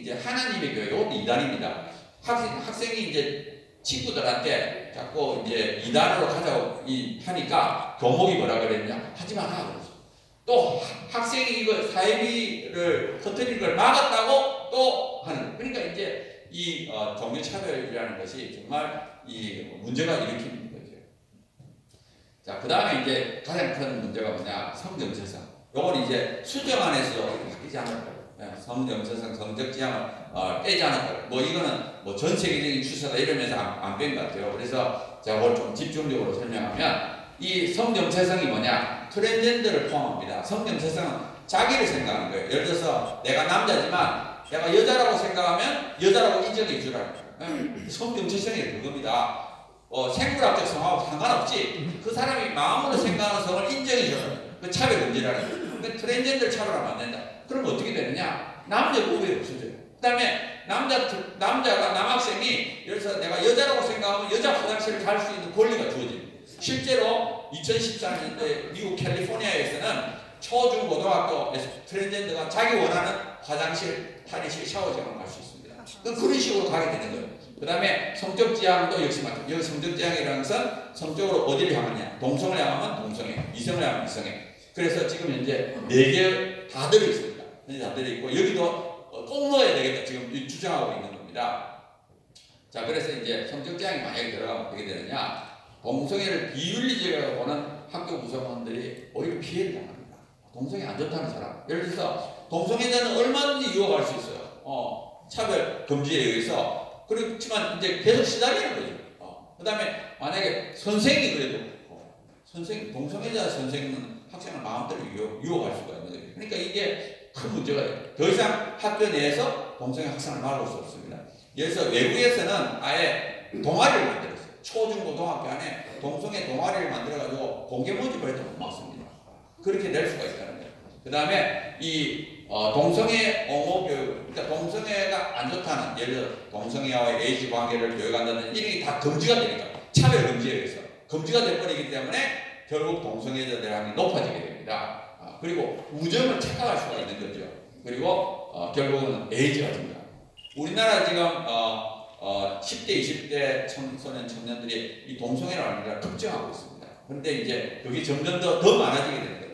이제 하나님의 교회, 이것도 이단입니다. 학생이 이제 친구들한테 자꾸 이제 이단으로 가자고 하니까 교목이 뭐라 그랬냐? 하지 마라 그랬어. 또 학생이 이거 사회비를 터뜨리는 걸 막았다고 또 하는 거예요. 그러니까 이제 이 종교차별이라는 것이 정말 이 문제가 일으키는 거죠. 자, 그 다음에 이제 가장 큰 문제가 뭐냐? 성정체성. 요건 이제 수정안에서 바뀌지 않을 거예요. 성정체성, 성적 지향을 빼지 않을 거예요. 이거는 전 세계적인 추세다 이러면서 안 뺀 것 같아요. 그래서 제가 그걸 좀 집중적으로 설명하면 이 성정체성이 뭐냐? 트랜스젠더를 포함합니다. 성정체성은 자기를 생각하는 거예요. 예를 들어서 내가 남자지만 내가 여자라고 생각하면 여자라고 인정해 주라는 거예요. 성정체성이 그겁니다. 생물학적 성하고 상관없이 그 사람이 마음으로 생각하는 성을 인정해 주라는 거예요. 그 차별금지라는 거예요. 그러니까 트랜스젠더를 차별하면 안 된다. 그럼 어떻게 되느냐? 남녀 구별이 없어져요. 그 다음에 남자가 남학생이 예를 들어서 내가 여자라고 생각하면 여자 화장실을 갈 수 있는 권리가 주어집니다. 실제로 2014년도에 미국 캘리포니아에서는 초중고등학교에서 트랜스젠더가 자기 원하는 화장실, 탈의실, 샤워장을 갈 수 있습니다. 그런 식으로 가게 되는 거예요. 그 다음에 성적 지향도 역시 마찬가지. 여기 성적 지향이라는 것은 성적으로 어디를 향하냐? 동성을 향하면 동성애, 이성을 향하면 이성애. 그래서 지금 현재 4개 다 들어있습니다. 다 들어있고 여기도 꼭 넣어야 되겠다. 지금 주장하고 있는 겁니다. 자, 그래서 이제 성적 지향이 만약에 들어가면 어떻게 되느냐? 동성애를 비윤리적이라고 보는 학교 구성원들이 오히려 피해를 당합니다. 동성애 안 좋다는 사람. 예를 들어서 동성애자는 얼마든지 유혹할 수 있어요. 차별 금지에 의해서. 그렇지만 이제 계속 시달리는 거죠. 그 다음에 만약에 선생이 그래도 동성애자 선생은 학생을 마음대로 유혹할 수가 있는 거예요. 그러니까 이게 큰 문제가 돼요. 더 이상 학교 내에서 동성애 학생을 막을 수 없습니다. 그래서 외국에서는 아예 동아리를 만들었어요. 초중고등학교 안에 동성애 동아리를 만들어가지고 공개 모집을 해도 못 막습니다. 그렇게 될 수가 있다는 거예요. 그 다음에 이 동성애 옹호 교육, 그러니까 동성애가 안 좋다는, 예를 들어 동성애와의 에이즈 관계를 교육한다는 이런 게 다 금지가 되니까, 차별 금지에 의해서 금지가 돼버리기 때문에 결국 동성애자들의 함이 높아지게 됩니다. 그리고 우정을 착각할 수가 있는 거죠. 그리고 결국은 에이즈가 됩니다. 우리나라 지금 10대, 20대 청소년, 청년들이 이 동성애를 알기가 급증하고 있습니다. 그런데 이제 그게 점점 더 많아지게 되는 거죠.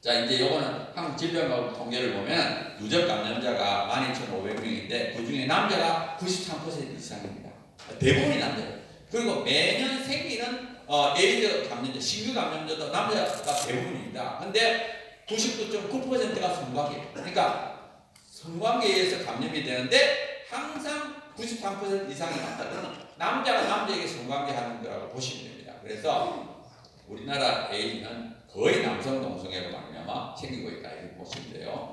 자, 이제 요거는 한국질병과학 통계를 보면 누적 감염자가 12,500명인데 그 중에 남자가 93% 이상입니다. 대부분이 남자예요. 그리고 매년 생기는 에이즈 감염자, 신규 감염자도 남자가 대부분입니다. 근데 99.9%가 성관계. 그러니까 성관계에 의해서 감염이 되는데 항상 93% 이상이 많다. 그러면 남자가 남자에게 성관계 하는 거라고 보시면 됩니다. 그래서 우리나라 에이즈는 거의 남성 동성애로 말미암아 생기고 있다 이렇게 보시면 돼요.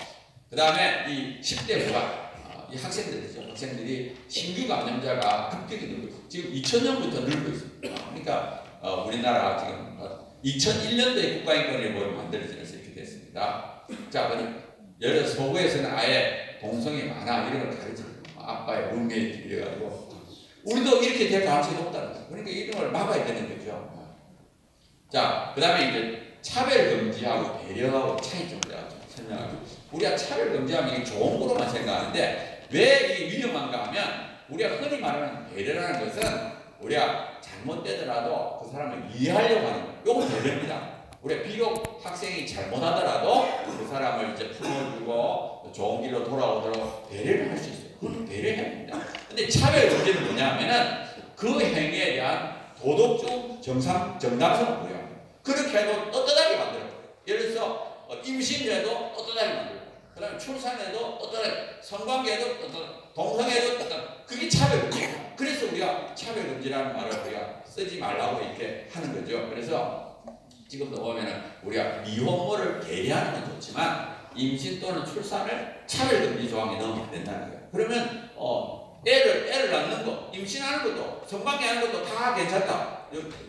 그 다음에 이 10대 후반 이 학생들이죠. 학생들이 신규 감염자가 급격히 늘고 있어요. 지금 2000년부터 늘고 있습니다. 그러니까 우리나라 지금 2001년도에 국가인권일보를 만들어지면서 이렇게 됐습니다. 자, 그럼 예를 들어 서구에서는 아예 동성애 많아 이런 걸 가르쳐요. 아빠의 룸메이트 이래가지고 우리도 이렇게 될 가능성이 높다는 거죠. 그러니까 이런 걸 막아야 되는 거죠. 자, 그 다음에 이제 차별 금지하고 배려하고 차이점을 제가 좀 설명할게요. 우리가 차별 금지하면 이게 좋은 거로만 생각하는데 왜 이게 위험한가 하면 우리가 흔히 말하는 배려라는 것은 우리가 잘못되더라도 그 사람을 이해하려고 하는 거예요. 이건 배려입니다. 우리가 비록 학생이 잘못하더라도 그 사람을 이제 품어주고 좋은 길로 돌아오도록 배려를 할 수 있어요. 그건 배려해야 됩니다. 근데 차별 금지는 뭐냐면은 그 행위에 대한 도덕적 정당성을 부여합니다. 그렇게 해도 떳떳하게 만들어요. 예를 들어서 임신해도 떳떳하게 만들고, 그 다음에 출산해도 떳떳하게, 성관계에도 떳떳하게, 동성애도 떳떳하게. 그게 차별금지예요. 그래서 우리가 차별금지라는 말을 우리가 쓰지 말라고 이렇게 하는 거죠. 그래서 지금도 보면은 우리가 미혼모를 배려하는 건 좋지만 임신 또는 출산을 차별금지 조항에 넣으면 안 된다는 거예요. 그러면 애를 낳는 거, 임신하는 것도, 성관계하는 것도 다 괜찮다.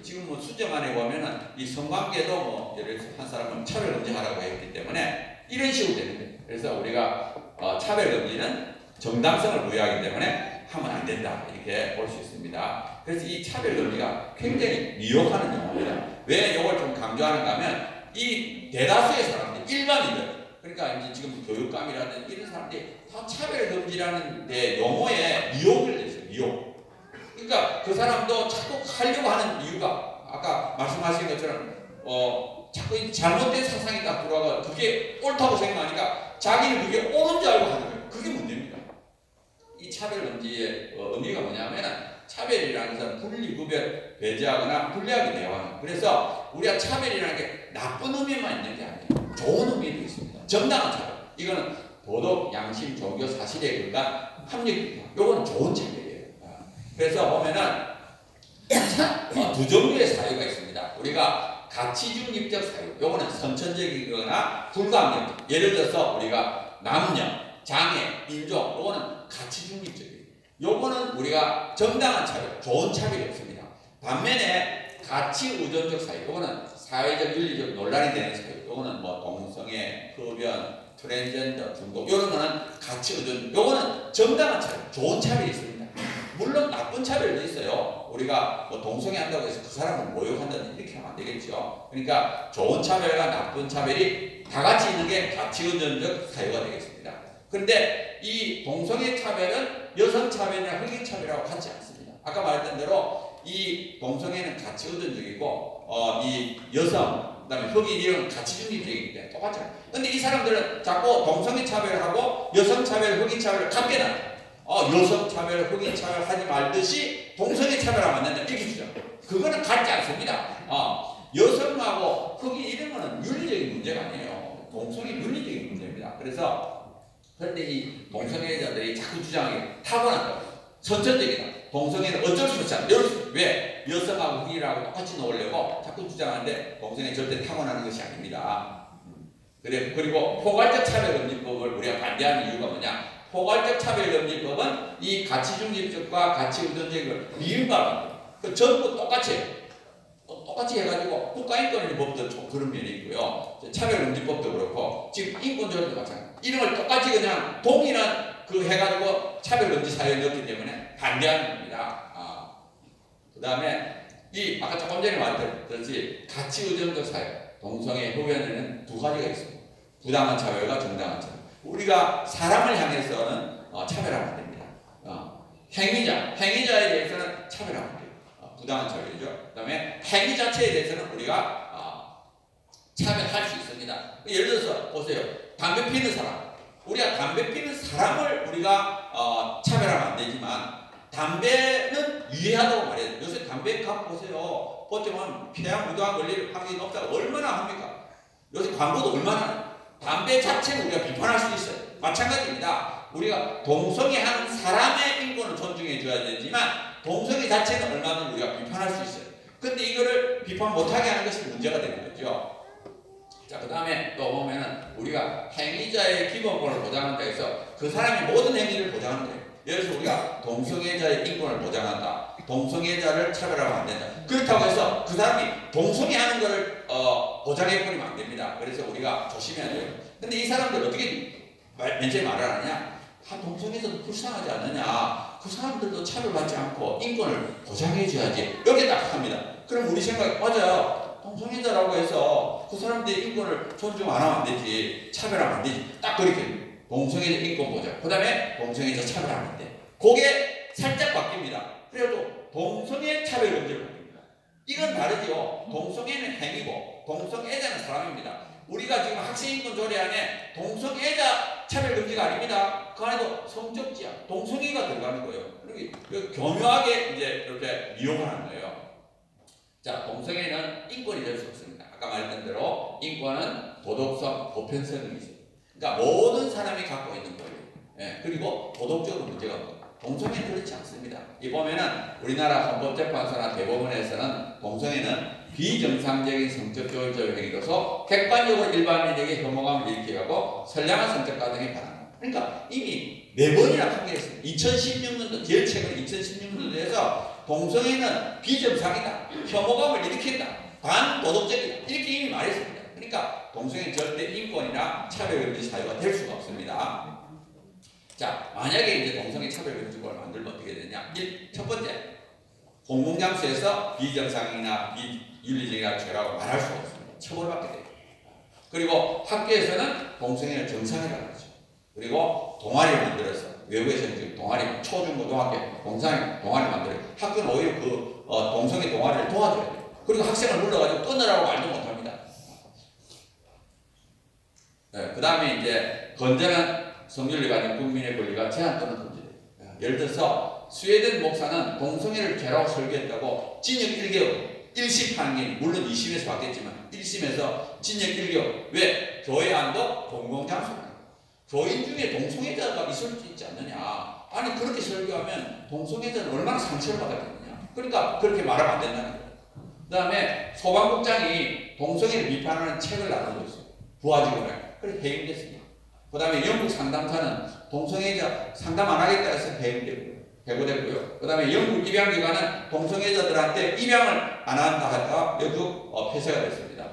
지금 뭐 수정안에 보면은 이 성관계도 뭐 예를 들어서 한 사람은 차별금지하라고 했기 때문에 이런 식으로 되는 거예요. 그래서 우리가 차별금지는 정당성을 부여하기 때문에 하면 안 된다 이렇게 볼 수 있습니다. 그래서 이 차별금지가 굉장히 미혹하는 용어입니다. 왜 이걸 좀 강조하는가 하면 이 대다수의 사람들, 일반인들, 그러니까 이제 지금 교육감이라든지 이런 사람들이 다 차별금지라는 데 용어에 미혹을 냈어요. 미혹. 그러니까 그 사람도 자꾸 하려고 하는 이유가 아까 말씀하신 것처럼 자꾸 잘못된 사상이 딱 들어와서 그게 옳다고 생각하니까 자기는 그게 옳은 줄 알고 하는 거예요. 그게 문제입니다. 이 차별금지의 의미가 뭐냐면 차별이라는 것은 분리, 구별, 배제하거나 불리하게 대화하는. 그래서 우리가 차별이라는 게 나쁜 의미만 있는 게 아니에요. 좋은 의미도 있습니다. 정당한 차별. 이거는 도덕, 양심, 종교, 사실에 근간 합리입니다. 이거는 좋은 차별이에요. 그래서 보면은 두 종류의 사유가 있습니다. 우리가 가치중립적 사유, 요거는 선천적이거나 불가항력. 예를 들어서 우리가 남녀, 장애, 인종, 요거는 가치중립적이에요. 요거는 우리가 정당한 차별, 좋은 차별이 없습니다. 반면에 가치의존적 사유, 요거는 사회적, 윤리적 논란이 되는 사유. 있어요. 요거는 뭐 동성애, 흡연, 트랜스젠더, 중독 이런 거는 같이 얻은 요거는 정당한 차별, 좋은 차별이 있습니다. 물론 나쁜 차별도 있어요. 우리가 뭐 동성애 한다고 해서 그 사람을 모욕한다든지 이렇게 하면 안 되겠죠. 그러니까 좋은 차별과 나쁜 차별이 다 같이 있는 게 가치의존적 사유가 되겠습니다. 그런데 이 동성애 차별은 여성 차별이나 흑인 차별하고 같지 않습니다. 아까 말했던 대로 이 동성애는 가치의존적이고 이 여성 그다음에 흑인 이런 가치 중립적이기 때문에 똑같잖아요. 근데 이 사람들은 자꾸 동성애 차별하고 여성 차별, 흑인 차별을 같게 놔요. 여성 차별, 흑인 차별 하지 말듯이 동성애 차별하면 안 된다 이렇게 주죠. 그거는 같지 않습니다. 여성하고 흑인 이런 거는 윤리적인 문제가 아니에요. 동성애 윤리적인 문제입니다. 그래서 그런데 이 동성애자들이 자꾸 주장하기 타고난다고. 선천적이다. 동성애는 어쩔 수 없지 않다. 왜? 여성하고 흑인하고 똑같이 놓으려고 자꾸 주장하는데 동성애 절대 타고나는 것이 아닙니다. 그리고 포괄적 차별금지법을 우리가 반대하는 이유가 뭐냐? 포괄적 차별금지법은 이 가치중립적과 가치의존적을 미흡하는 그 전부 똑같이 해가지고 국가인권법도 그런 면이 있고요. 차별금지법도 그렇고 지금 인권조례도 마찬가지. 이런 걸 똑같이 그냥 동일한 그 해가지고 차별금지 사유에 넣었기 때문에 반대하는 겁니다. 그 다음에 이 아까 조금 전에 말했듯이 가치의존적 사유, 동성애 흡연에는 두 가지가 있습니다. 부당한 차별과 정당한 차별. 우리가 사람을 향해서는 차별하면 안 됩니다. 행위자에 대해서는 차별하면 안 돼요. 부당한 차별이죠. 그 다음에 행위 자체에 대해서는 우리가 차별할 수 있습니다. 예를 들어서 보세요. 담배 피는 사람. 우리가 담배 피는 사람을 우리가 차별하면 안 되지만 담배는 유해하다고 말해요. 요새 담배 값 보세요. 보통은 폐암, 무도암 걸릴 확률이 높다고 얼마나 합니까? 요새 광고도 얼마나 해요. 담배 자체는 우리가 비판할 수 있어요. 마찬가지입니다. 우리가 동성애 하는 사람의 인권을 존중해 줘야 되지만 동성애 자체는 얼마든지 우리가 비판할 수 있어요. 근데 이거를 비판 못하게 하는 것이 문제가 되는 거죠. 자, 그 다음에 또 보면은 우리가 행위자의 기본권을 보장한다 해서 그 사람이 모든 행위를 보장하는 거예요. 예를 들어서 우리가 동성애자의 인권을 보장한다. 동성애자를 차별하면 안 된다. 그렇다고 해서 그 사람이 동성애하는 것을 보장해버리면 안 됩니다. 그래서 우리가 조심해야 돼요. 근데 이 사람들 어떻게 맨 처음에 말을 하느냐? 동성애자도 불쌍하지 않느냐? 그 사람들도 차별받지 않고 인권을 보장해줘야지. 여기에 딱 합니다. 그럼 우리 생각이 맞아요. 동성애자라고 해서 그 사람들의 인권을 존중 안 하면 안 되지. 차별하면 안 되지. 딱 그렇게. 동성애자 인권 보장. 그 다음에 동성애자 차별하면 안 돼. 그게 살짝 바뀝니다. 그래도 동성애 차별금지를 바뀝니다. 이건 다르지요. 동성애는 행위고 동성애자는 사람입니다. 우리가 지금 학생인권조례 안에 동성애자 차별금지가 아닙니다. 그 안에도 성적지향, 동성애가 들어가는 거예요. 그리고 교묘하게 이제 이렇게 미용하는 거예요. 자, 동성애는 인권이 될 수 없습니다. 아까 말했던 대로 인권은 도덕성, 보편성이 있어요. 그러니까 모든 사람이 갖고 있는 거예요. 예, 그리고 도덕적으로 문제가 없고 동성애는 그렇지 않습니다. 이 보면은 우리나라 헌법재판소나 대법원에서는 동성애는 비정상적인 성적 교육적 행위로서 객관적으로 일반인에게 혐오감을 일으키게 하고 선량한 성적 과정에 반합니다. 그러니까 이미 4번이나 판결했습니다. 2016년도 제일 최근 2016년도에서 동성애는 비정상이다, 혐오감을 일으킨다, 반도덕적이다 이렇게 이미 말했습니다. 그러니까 동성애는 절대 인권이나 차별금지 사유가 될 수가 없습니다. 자, 만약에 이제 동성애 차별금지법을 만들면 어떻게 되냐? 첫 번째, 공공장소에서 비정상이나 비윤리적이나 죄라고 말할 수가 없습니다. 처벌받게 돼요. 그리고 학교에서는 동성애를 정상이라고 하죠. 그리고 동아리를 만들어서 외국에서는 지금 동아리, 초중고등학교 동아리 만들어요. 학교는 오히려 그 동성애 동아리를 도와줘야 돼요. 그리고 학생을 불러가지고 끊으라고 말도 못합니다. 네, 그 다음에 이제 건전한 성윤리 가진 국민의 권리가 제한 또는 금지돼요. 예를 들어서 스웨덴 목사는 동성애를 죄라고 설계했다고 징역 1개월 1심 판결, 물론 2심에서 받겠지만 1심에서 징역 1개월. 왜? 교회 안도 공공장소다. 교인 중에 동성애자가 있을 수 있지 않느냐. 아니 그렇게 설교하면 동성애자는 얼마나 상처를 받았겠느냐. 그러니까 그렇게 말하면 안 된다는 거예요. 그 다음에 소방국장이 동성애를 비판하는 책을 나누고 있어요. 부하직원을. 그래서 해임됐습니다. 그 다음에 영국 상담사는 동성애자 상담 안 하겠다 해서 해고됐고요. 그 다음에 영국 입양기관은 동성애자들한테 입양을 안 한다 하다가 여기 폐쇄가 됐습니다.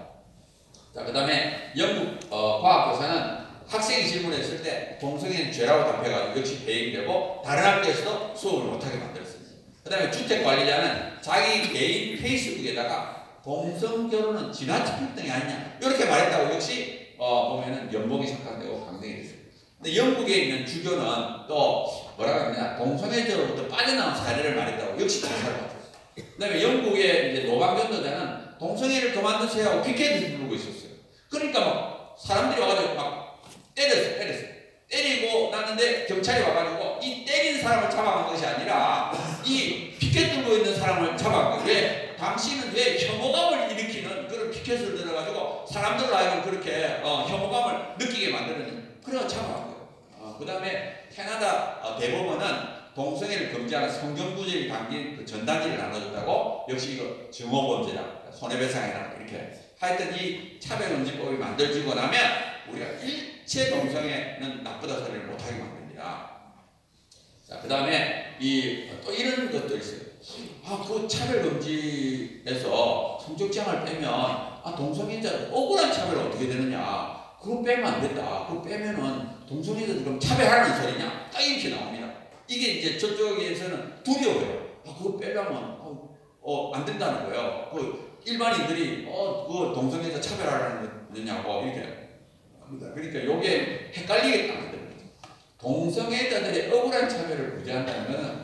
자, 그 다음에 영국 과학교사는 학생이 질문했을 때 동성애는 죄라고 답해가지고 역시 배임되고 다른 학교에서도 수업을 못하게 만들었습니다. 그 다음에 주택관리자는 자기 개인 페이스북에다가 동성 결혼은 지나친 활동이 아니냐 이렇게 말했다고 역시 보면은 연봉이 삭감되고 강등이 됐습니다. 근데 영국에 있는 주교는 또 뭐라고 하느냐 동성애자로부터 빠져나온 사례를 말했다고 역시 조사를 받았어요. 그 다음에 영국의 이제 노방전도자는 동성애를 그만두세요 하고 피켓을 부르고 있었어요. 그러니까 막 사람들이 와가지고 막 때렸어요. 때리고 났는데 경찰이 와가지고 이 때린 사람을 잡아간 것이 아니라 이 피켓 들고 있는 사람을 잡아간 거예요. 왜? 당신은 왜 혐오감을 일으키는 그런 피켓을 들어가지고 사람들로 하여금 그렇게 혐오감을 느끼게 만드는 그래서 잡아간 거예요. 그 다음에 캐나다 대법원은 동성애를 금지하는 성경구제를 담긴 그 전단지를 나눠줬다고 역시 이거 증오범죄다 손해배상이다 이렇게 하여튼 이 차별금지법이 만들어지고 나면 우리가 일체 동성애는 나쁘다 소리를 못하게 만듭니다. 자, 그 다음에 또 이런 것도 있어요. 그 차별금지에서 성적지향을 빼면 동성애자 억울한 차별은 어떻게 되느냐 그거 빼면 안 된다. 그거 빼면은 동성애자들 그럼 차별하는 소리냐 딱 이렇게 나옵니다. 이게 이제 저쪽에서는 두려워요. 그거 빼려면 안 된다는 거예요. 그 일반인들이 그 동성애자 차별하느냐고 이렇게 합니다. 그러니까 요게 헷갈리겠다는 거예요. 동성애자들의 억울한 차별을 구제한다는 것은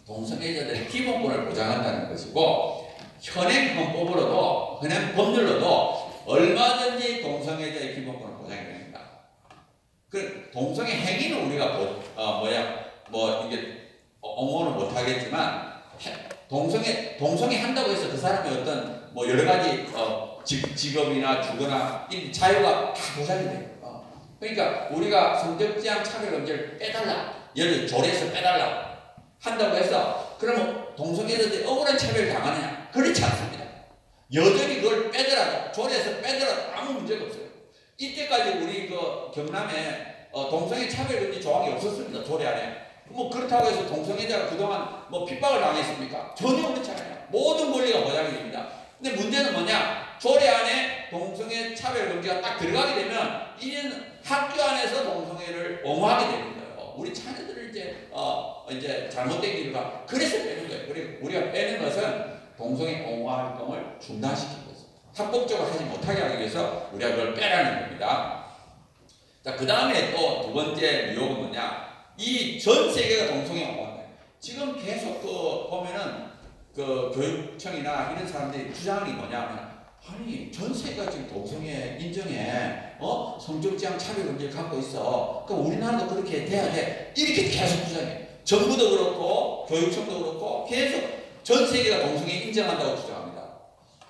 동성애자들의 기본권을 보장한다는 것이고 현행 헌법으로도 현행 법률로도 얼마든지 동성애자의 기본권을 보장해 됩니다. 그 동성애 행위는 우리가 이게 옹호는 못하겠지만 동성애 한다고 해서 그 사람이 어떤 여러 가지 직업이나 주거나 이 자유가 다 보장이 돼요. 그러니까 우리가 성적지향 차별금지를 빼달라, 예를 들어 조례에서 빼달라 한다고 해서 그러면 동성애자들이 억울한 차별을 당하느냐? 그렇지 않습니다. 여전히 그걸 빼더라도 조례에서 빼더라도 아무 문제가 없어요. 이때까지 우리 그 경남에 동성애 차별금지 조항이 없었습니다. 조례 안에. 그렇다고 해서 동성애자가 그동안 핍박을 당했습니까? 전혀 그렇지 않아요. 모든 권리가 보장이 됩니다. 근데 문제는 뭐냐? 조례 안에 동성애 차별금지가 딱 들어가게 되면 이제는 학교 안에서 동성애를 옹호하게 되는 거예요. 우리 자녀들을 이제 잘못된 길을 가. 그래서 빼는 거예요. 그리고 우리가 빼는 것은 동성애 옹호 활동을 중단시키는 거죠. 합법적으로 하지 못하게 하기 위해서 우리가 그걸 빼라는 겁니다. 자, 그 다음에 또 두 번째 유혹은 뭐냐? 이 전 세계가 동성애 옹호한다. 지금 계속 보면은 교육청이나 이런 사람들이 주장이 뭐냐면 아니 전 세계가 지금 동성애 인정해 성적지향 차별금지를 갖고 있어. 그럼 우리나라도 그렇게 돼야 돼. 이렇게 계속 주장해. 정부도 그렇고 교육청도 그렇고 계속 전 세계가 동성애 인정한다고 주장합니다.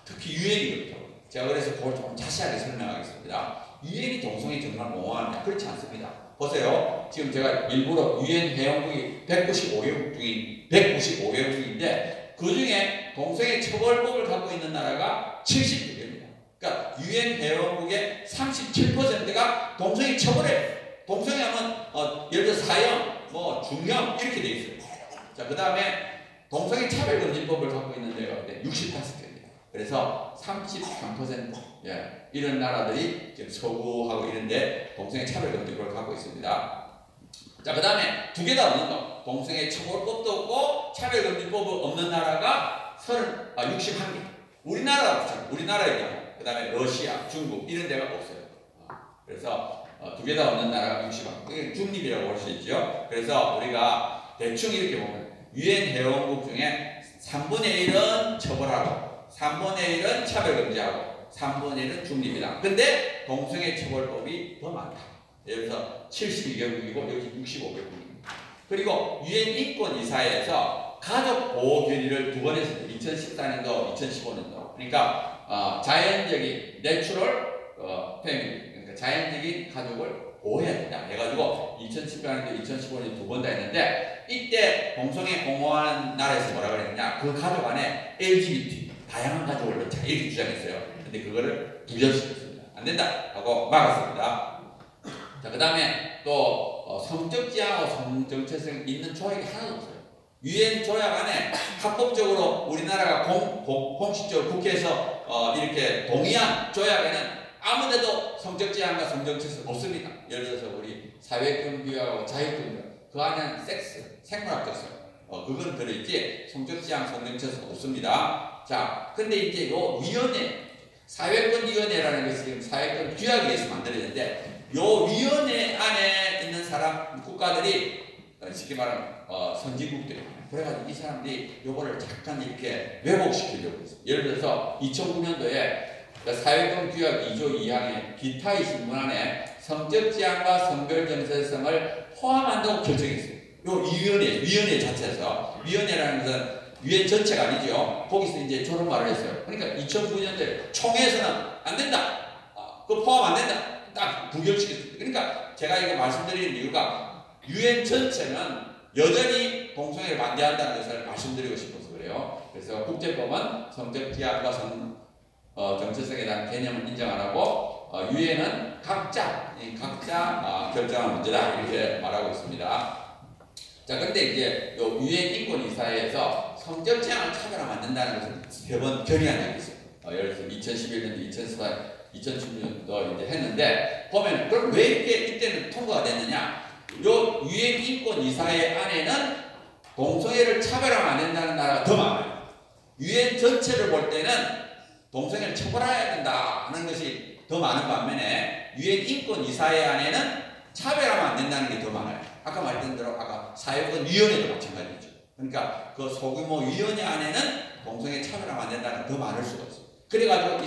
특히 유엔이 그렇다고. 제가 그래서 그걸 조금 자세하게 설명하겠습니다. 유엔이 동성애 정말 옹호하느냐? 그렇지 않습니다. 보세요. 지금 제가 일부러 유엔 회원국이 195개국 중인데 그 중에 동성애 처벌법을 갖고 있는 나라가 70개입니다. 그러니까 유엔 회원국의 37%가 동성애 처벌해. 동성애하면 예를 들어 사형, 중형 이렇게 돼 있어요. 자, 그 다음에 동성애 차별금지법을 갖고 있는 데가 65개입니다. 그래서 33% 이런 나라들이 지금 서구하고 이런데 동성애 차별금지법을 갖고 있습니다. 자, 그 다음에 두 개 다 없는 거. 동성애 처벌법도 없고 차별금지법이 없는 나라가 61개. 우리나라의 경우. 그 다음에 러시아, 중국 이런 데가 없어요. 그래서 두 개 다 없는 나라가 61개. 그게 중립이라고 볼 수 있죠. 그래서 우리가 대충 이렇게 보면 유엔 회원국 중에 3분의 1은 처벌하고 3분의 1은 차별금지하고 3분의 1은 중립이다. 근데 동성애 처벌법이 더 많다. 예를 들어서 72개국이고 여기 65개국입니다. 그리고 유엔 인권이사회에서 가족 보호 결의를 두 번 했습니다. 2014년도, 2015년도. 그러니까 자연적인 내추럴 패밀리, 그러니까 자연적인 가족을 보호해야 된다 해가지고 2018년도, 2015년도 두 번 다 했는데 이때 동성애 옹호하는 나라에서 뭐라 그랬냐? 그 가족 안에 LGBT 다양한 가족을 넣자 이렇게 주장했어요. 근데 그거를 부결시켰습니다. 안 된다 하고 막았습니다. 자, 그 다음에 또 성적지향하고 성정체성 있는 조약이 하나도 없어요. 유엔 조약 안에 합법적으로 우리나라가 공식적으로 국회에서 이렇게 동의한 조약에는 아무데도 성적 제한과 성적 채소 없습니다. 예를 들어서 우리 사회권 교육하고 자유권 교육, 그 안에는 섹스, 생물학적 그건 들어있지 성적 제한, 성적 채소 없습니다. 자, 근데 이제 요 위원회, 사회권위원회라는 것이 지금 사회권 규약에 의해서 만들어졌는데 요 위원회 안에 있는 사람 국가들이 쉽게 말하면 선진국들이 그래가지고 이 사람들이 요거를 잠깐 이렇게 왜곡시키려고 했어요. 예를 들어서 2009년도에 사회권 규약 2조 2항의 기타의 신문안에 성적 제한과 성별 정체성을 포함한다고 결정했어요. 요 위원회 자체에서 위원회라는 것은 유엔 전체가 아니죠. 거기서 이제 저런 말을 했어요. 그러니까 2009년도에 총회에서는 안 된다. 그거 포함 안 된다. 딱 부결시켰습니다. 그러니까 제가 이거 말씀드리는 이유가 유엔 전체는 여전히 동성애를 반대한다는 것을 말씀드리고 싶어서 그래요. 그래서 국제법은 성적 제한과 정체성에 대한 개념을 인정 안 하고 유엔은 각자 결정한 문제다 이렇게 말하고 있습니다. 자, 근데 이제 요 유엔 인권 이사회에서 성적 제한을 차별하면 안 된다는 것을 세 번 결의한 적이 있어요. 예를 들어서 2011년도, 2016년도 이제 했는데 보면 그럼 왜 이렇게 이때는 통과가 됐느냐? 요 유엔 인권 이사회 안에는 동성애를 차별하면 안 된다는 나라가 더 많아요. 유엔 전체를 볼 때는 동성애를 처벌해야 된다는 것이 더 많은 반면에 유엔 인권 이사회 안에는 차별하면 안 된다는 게 더 많아요. 아까 말했던 대로 아까 사회권위원회도 마찬가지죠. 그러니까 그 소규모 위원회 안에는 동성애 차별하면 안 된다는 게 더 많을 수가 없어요. 그래가지고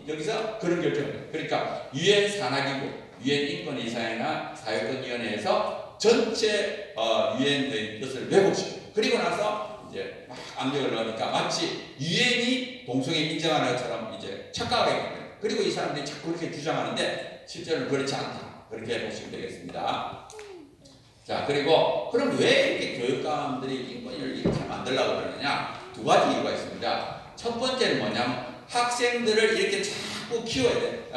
여기서 그런 결정을 그러니까 유엔 산하기구, 유엔 인권이사회나 사회권위원회에서 전체 유엔의 뜻을 왜곡시키고 그리고 나서 이제 막 압력을 넣으니까 마치 유엔이 동성애 인정하는 것처럼 이제 착각하게 됩니다. 그리고 이 사람들이 자꾸 그렇게 주장하는데 실제로는 그렇지 않다. 그렇게 보시면 되겠습니다. 자, 그리고 그럼 왜 이렇게 교육감들이 인권위를 이렇게 만들려고 그러느냐? 두 가지 이유가 있습니다. 첫 번째는 뭐냐면 학생들을 이렇게 자꾸 키워야 돼.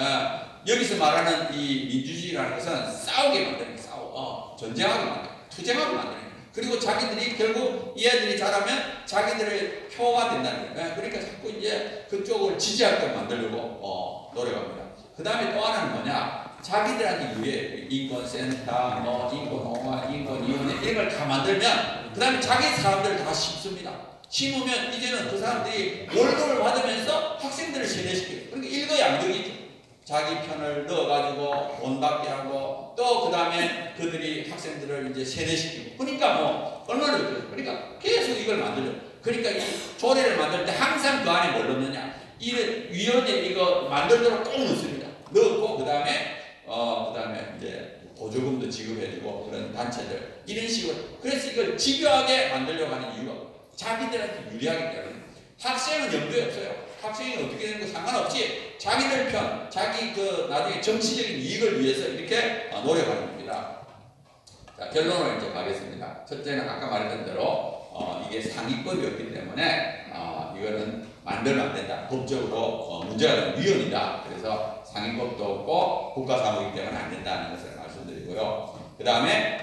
여기서 말하는 이 민주주의라는 것은 싸우게 만드는 거예요. 전쟁하게 만드는 거예요. 투쟁하게 만드는 거예요. 그리고 자기들이 결국 이 애들이 자라면 자기들의 표가 된다는 거예요. 그러니까 자꾸 이제 그쪽을 지지할 걸 만들려고 노력합니다. 그 다음에 또 하나는 뭐냐? 자기들한테 유해 인권센터, 인권홍화, 인권위원회 이런 걸 다 만들면 그 다음에 자기 사람들 다 심습니다. 심으면 이제는 그 사람들이 월급을 받으면서 학생들을 세뇌시켜요. 그러니까 일거양득이죠. 자기 편을 넣어가지고 돈 받게 하고 또 그 다음에 그들이 학생들을 이제 세뇌시키고 그러니까 뭐 얼마나 좋겠어요. 그러니까 계속 이걸 만들죠. 그러니까 이 조례를 만들 때 항상 그 안에 뭘 넣느냐? 이 위원회 이거 만들도록 꼭 넣습니다. 넣고 그 다음에 이제 보조금도 지급해주고 그런 단체들 이런 식으로 그래서 이걸 집요하게 만들려고 하는 이유가 자기들한테 유리하기 때문에 학생은 염두에 없어요. 학생이 어떻게 되는 거 상관없이 자기들 편, 자기 그 나중에 정치적인 이익을 위해서 이렇게 노력하는 겁니다. 자, 결론을 이제 가겠습니다. 첫째는 아까 말했던 대로 이게 상위법이었기 때문에 이거는 만들면 안 된다. 법적으로 문제가 되는 위헌이다. 그래서 상위법도 없고 국가사무이기 때문에 안 된다는 것을 말씀드리고요. 그 다음에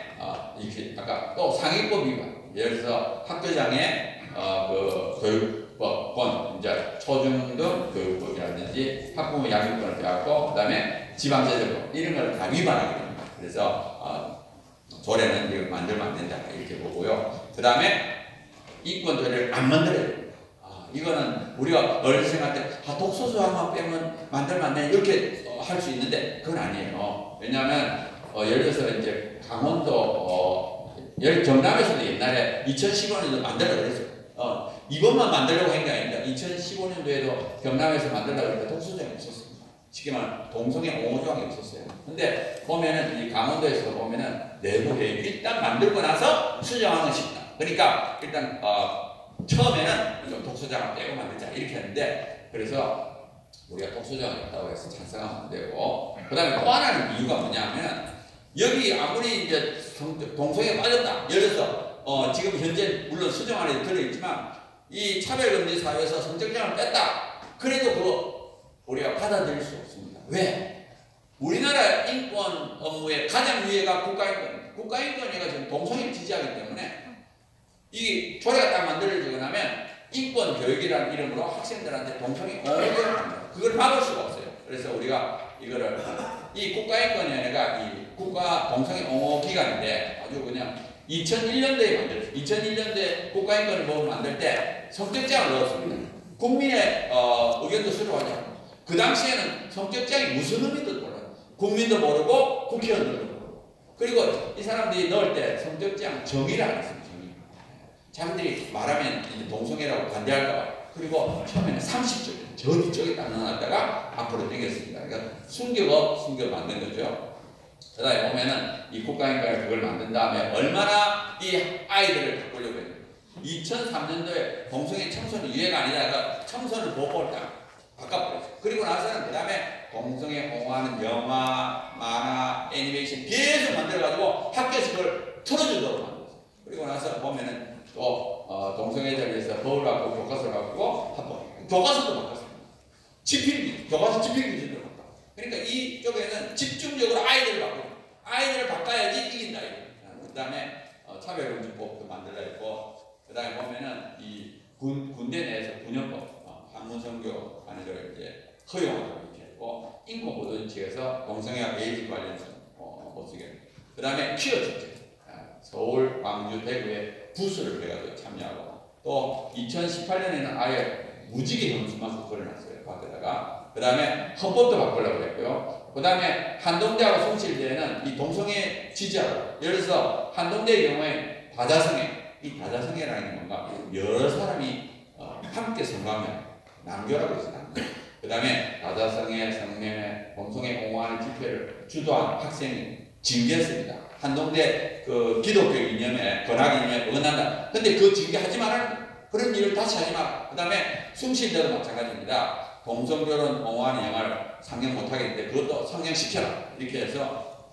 이렇게 아까 또 상위법 위반. 예를 들어서 학교장의 그 교육법권, 이제 초중등 교육법이라든지 학부모 양육권을 빼앗고 그 다음에 지방자재법 이런 걸 다 위반하게 됩니다. 그래서 조례는 이걸 만들면 안 된다 이렇게 보고요. 그 다음에 인권조례를 안 만들어야 돼요. 이거는 우리가 어렸을 때 독소조항만 빼면 만들면 안 돼 이렇게 할 수 있는데 그건 아니에요. 왜냐하면 예를 들어서 이제 강원도 경남에서도 옛날에 2015년도 만들려고 그랬어요. 이것만 만들려고 한 게 아닙니다. 2015년도에도 경남에서 만들려고 했는데 독소조항이 없었어요. 쉽게 말하면 동성애 옹호조항이 없었어요. 근데 보면은 이 강원도에서 보면은 내부 회의 일단 만들고 나서 수정하는 쉽다. 그러니까 일단 처음에는 독소장을 빼고 만들자 이렇게 했는데 그래서 우리가 독소장이 없다고 해서 찬성하면 안 되고 그 다음에 또 하나는 이유가 뭐냐면 여기 아무리 이제 동성애에 빠졌다 예를 들어서 지금 현재 물론 수정안에 들어있지만 이 차별금지 사회에서 성적장을 뺐다 그래도 그거 우리가 받아들일 수 없습니다. 왜? 우리나라 인권 업무의 가장 위에가 국가인권위가 지금 동성애를 지지하기 때문에 이 조례가 딱 만들어지고 나면 인권 교육이라는 이름으로 학생들한테 동성애 옹호를 합니다. 그걸 막을 수가 없어요. 그래서 우리가 이거를 이 국가인권위원회가 이 국가 동성애 옹호 기관인데 아주 그냥 2001년도에 만들었어요. 2001년도에 국가인권을 만들 때 성적장을 넣었습니다. 국민의 의견도 수렴하자. 그 당시에는 성적장이 무슨 의미도 몰라요. 국민도 모르고 국회의원들도 모르고. 그리고 이 사람들이 넣을 때 성적장 정의를 안 했습니다. 정의. 자기들이 말하면 이제 동성애라고 반대할까봐. 그리고 처음에는 30쪽, 저 뒤쪽에 딱 넣어놨다가 앞으로 당겼습니다. 그러니까 숨겨 만든 거죠. 그 다음에 보면은 이 국가인권을 그걸 만든 다음에 얼마나 이 아이들을 바꾸려고 했는지. 2003년도에 동성애 청소년 유해가 아니라 청소년 보호를 딱 바꿔버렸어요. 그리고 나서는 그 다음에 동성애 옹호하는 영화, 만화, 애니메이션 계속 만들어가지고 학교에서 그걸 틀어주도록 만들었어요. 그리고 나서 보면은 또 동성애자에 대해서 법을 바꾸고 교과서를 바꾸고 한번 교과서도 바꿨습니다. 교과서 집필기준도 바꿨고. 그러니까 이쪽에는 집중적으로 아이들을 바꾸고 아이들을 바꿔야지 이긴다. 그 다음에 차별금지법도 만들라 했고 그 다음에 보면은 이 군대 내에서 군역법, 한문성교 안을 이제 허용하고 이렇게 했고 인권보도지에서 동성애와 에이즈 관련해서 못 쓰게. 그 다음에 퀴어 축제, 서울, 광주, 대구에 부스를 해가지고 참여하고 또 2018년에는 아예 무지개 현수막을 걸어놨어요 밖에다가. 그 다음에 헌법도 바꾸려고 했고요. 그 다음에 한동대하고 송실대에는 이 동성애 지지하고 예를 들어서 한동대의 경우에 다자성애 이 다자성애라는 게 뭔가 여러 사람이 함께 성가면 남교라고 해서 남교. 그 다음에 다자성애, 성매매, 동성애 옹호하는 집회를 주도한 학생이 징계했습니다. 한동대 그 기독교 이념에 권학 이념에 응한다. 근데 그 징계하지 말라는 그런 일을 다시 하지 마라. 그 다음에 숭실대도 마찬가지입니다. 동성결혼 옹호하는 영화를 상영 못하겠는데 그것도 상영시켜라. 이렇게 해서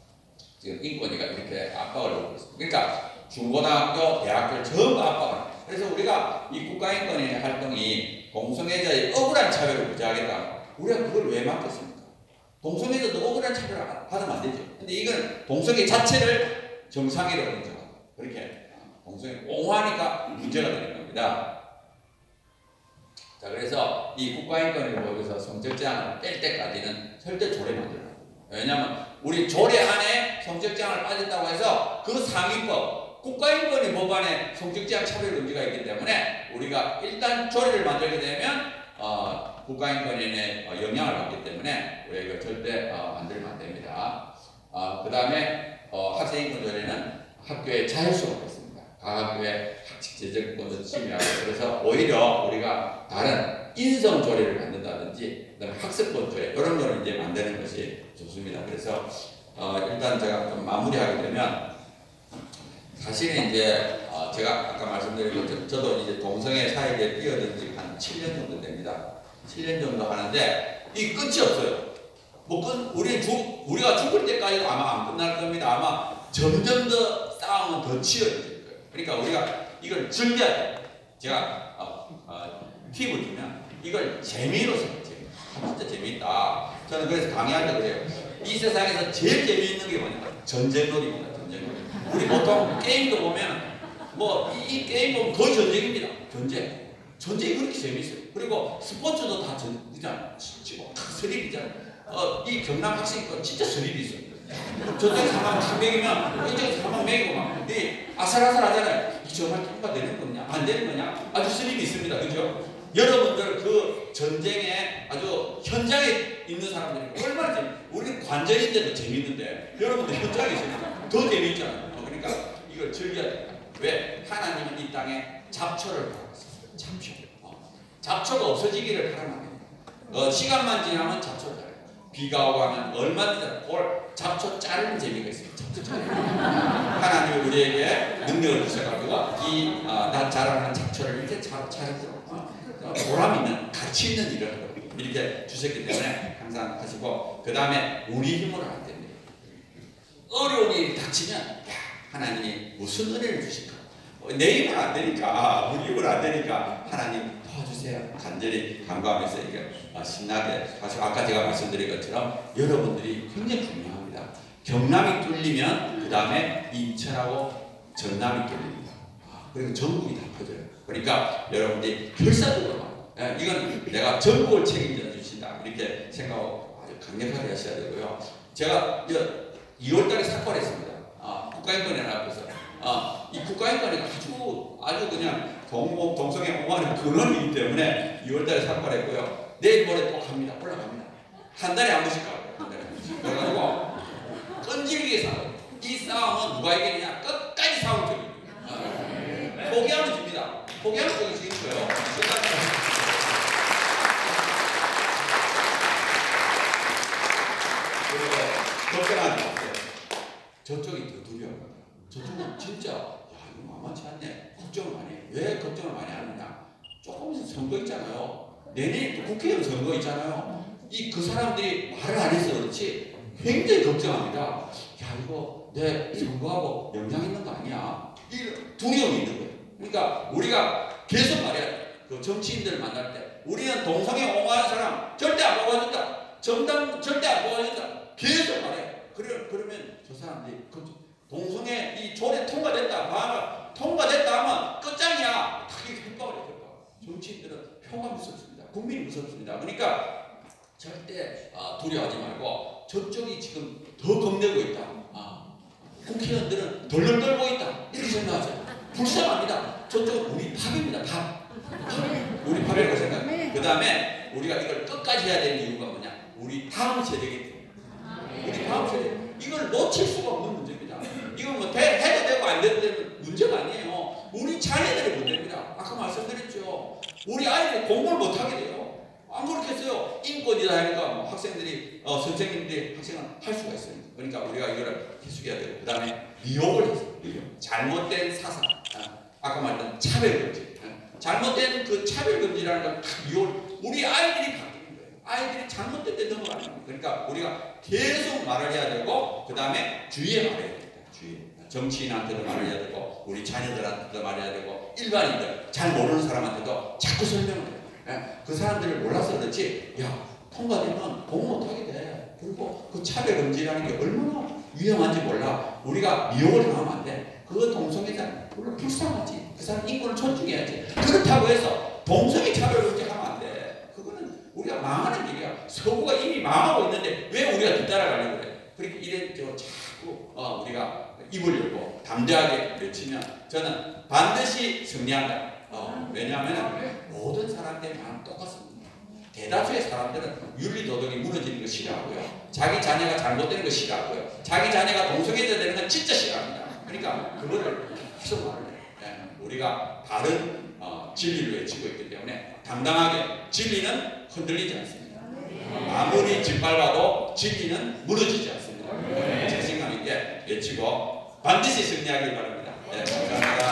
지금 인권위가 이렇게 압박을 하고 있습니다. 그러니까 중고등학교, 대학교를 전부 압박을. 그래서 우리가 이 국가인권위 활동이 동성애자의 억울한 차별을 구제하겠다. 우리가 그걸 왜 막겠습니까? 동성애자도 억울한 차별을 받으면 안 되죠. 근데 이건 동성애 자체를 정상이라고 인정하고 그렇게 동성애 옹호하니까 문제가 되는 겁니다. 자, 그래서 이 국가인권위를 보고서 성적장을 뗄 때까지는 절대 조례 만들어요. 왜냐하면 우리 조례 안에 성적장을 빠졌다고 해서 그 상위법 국가인권위 법안에 성적장 차별 금지가 있기 때문에 우리가 일단 조례를 만들게 되면 국가인권위에 영향을 받기 때문에 우리가 이거 절대 만들면 안 됩니다. 그 다음에 학생인권 조례는 학교의 자율성을 했습니다. 각 학교의 학칙 제정권을 침해하고 그래서 오히려 우리가 다른 인성 조례를 만든다든지 그다음에 학습권 조례 이런 거를 이제 만드는 것이 좋습니다. 그래서 일단 제가 좀 마무리하게 되면 사실은 이제 제가 아까 말씀드린 것처럼 저도 이제 동성애 사회에 뛰어든 지 한 7년 정도 됩니다. 7년 정도 하는데 이 끝이 없어요. 우리가 죽을 때까지도 아마 안 끝날 겁니다. 아마 점점 더 싸움은 더 치열해질 거예요. 그러니까 우리가 이걸 즐겨야 돼요. 제가 팁을 주면 이걸 재미로 써요. 진짜 재미있다. 저는 그래서 강의할 때 그래요. 이 세상에서 제일 재미있는 게 뭐냐? 전쟁놀이입니다. 전쟁놀이. 우리 보통 게임도 보면 이 게임 보면 거의 전쟁입니다. 전쟁이 그렇게 재미있어요. 그리고 스포츠도 다 전쟁이잖아요. 스릴이잖아요. 이 경남 학생이 진짜 스릴이 있어요. 저쪽에서 한 명이면 이쪽에서 한 명이고 막 아슬아슬하잖아요. 이 정말 통과되는 거냐 안 되는 거냐 아주 스릴이 있습니다. 그죠? 여러분들 그 전쟁에 아주 현장에 있는 사람들이 얼마나 우리는 관전인데도 재밌는데 여러분들 현장에 있으니까 더 재밌잖아요. 그러니까 이걸 즐겨야 됩니다. 왜? 하나님은 이 땅에 잡초를 박았어요. 잡초가 없어지기를 바랍니다. 시간만 지나면 잡초를 자라요. 비가 오고 하면 얼마든지 잡초 자르는 재미가 있어요. 잡초 자르는. 하나님이 우리에게 능력을 주셔가지고 나 자라는 잡초를 이렇게 자르도록 보람 있는 가치 있는 일을 하도록 이렇게 주셨기 때문에 항상 하시고 그 다음에 우리 힘으로 안 됩니다. 어려운 일이 닥치면 하나님이 무슨 은혜를 주실까? 내 힘은 안 되니까 우리 힘은 안 되니까 하나님 도와주세요. 간절히 간구하면서 이게 신나게 사실 아까 제가 말씀드린 것처럼 여러분들이 굉장히 중요합니다. 경남이 뚫리면 그 다음에 인천하고 전남이 뚫립니다. 그리고 전국이 다 퍼져요. 그러니까 여러분들이 결사적으로 이건 내가 전국을 책임져 주신다 이렇게 생각하고 아주 강력하게 하셔야 되고요. 제가 2월달에 사과를 했습니다. 국가인권연합에서 이 국가인권이 아주 그냥 동성애 옹호하는 근원이기 때문에 2월달에 사과를 했고요. 내일 모레 또 갑니다. 올라갑니다. 한 달에 한 번씩 가요. 한 달에 한 번씩. 그래가지고 끈질기게 싸워요. 이 싸움은 누가 이기느냐? 끝까지 싸울 적입니다. 포기하면 집니다. 포기하면 적이 지는 거예요. 그리고 걱정하지 마세요. 저쪽이 더 두려워요. 저쪽은 진짜 이거 만만치 않네. 걱정을 많이 해요. 왜 걱정을 많이 하느냐? 조금 있으면 선거 있잖아요. 내년에 또 국회의원 선거 있잖아요. 그 사람들이 말을 안 해서 그렇지 굉장히 걱정합니다. 야, 이거 내 선거하고 영향 있는 거 아니야? 이 두려움이 있는 거예요. 그러니까 우리가 계속 말해야 돼. 그 정치인들을 만날 때 우리는 동성애 옹호하는 사람 절대 안 뽑아준다. 정당 절대 안 뽑아준다. 계속 말해. 그러면 저 사람들이 동성애 이 조례 통과됐다. 통과됐다 하면 끝장이야. 다 이렇게 평가를 해요. 정치인들은 표가 무섭습니다. 국민이 무섭습니다. 그러니까 절대 두려워하지 말고 저쪽이 지금 더 겁내고 있다. 국회의원들은 덜덜 떨고 있다. 이렇게 생각하세요. 불쌍합니다. 저쪽은 우리 팝입니다. 팝. 우리 팝이라고 생각해요. 그 다음에 우리가 이걸 끝까지 해야 되는 이유가 뭐냐? 우리 다음 세대이기 때문에. 우리 다음 세대. 이걸 놓칠 수가 없는 문제입니다. 이건 뭐 해도 되고 안 돼도 되는 문제가 아니에요. 우리 자녀들의 문제입니다. 아까 말씀드렸죠. 우리 아이들이 공부를 못하게 돼요. 안 그렇겠어요. 인권이다 하니까 뭐 학생들이 선생님들이 학생은 할 수가 있어요. 그러니까 우리가 이거를 계속해야 되고 그 다음에 미혹을 했어요. 잘못된 사상. 아까 말했던 차별금지. 잘못된 그 차별금지라는 건 미혹. 우리 아이들이 바뀌는 거예요. 아이들이 잘못된 데 넘어가는 거예요. 그러니까 우리가 계속 말을 해야 되고 그 다음에 주의에 말해야 됩니다. 주의. 정치인한테도 말을 해야 되고 우리 자녀들한테도 말해야 되고 일반인들 잘 모르는 사람한테도 자꾸 설명을 해요. 그 사람들을 몰라서 그렇지 통과되면 공부 못하게 돼. 그리고 그 차별금지라는 게 얼마나 위험한지 몰라. 우리가 미혹을 당하면 안 돼. 그 동성애자 물론 불쌍하지. 그 사람 인권을 존중해야지. 그렇다고 해서 동성애 차별금지 하면 안 돼. 그거는 우리가 망하는 일이야. 서구가 이미 망하고 있는데 왜 우리가 뒤따라가려고 그래. 그렇게 이래저래 자꾸 우리가 입을 열고 담대하게 외치면 저는 반드시 승리한다. 왜냐하면 모든 사람들이 마음 똑같습니다. 대다수의 사람들은 윤리도덕이 무너지는 거 싫어하고요. 자기 자녀가 잘못되는 거 싫어하고요. 자기 자녀가 동성애자 되는 건 진짜 싫어합니다. 그러니까 그거를 계속 말을 해요. 우리가 바른 진리를 외치고 있기 때문에 당당하게 진리는 흔들리지 않습니다. 아무리 짓밟아도 진리는 무너지지 않습니다. 자신감 있게 외치고 반드시 승리하길 바랍니다. 네, 감사합니다.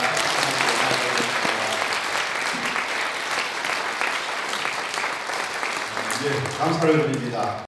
감사를 드립니다.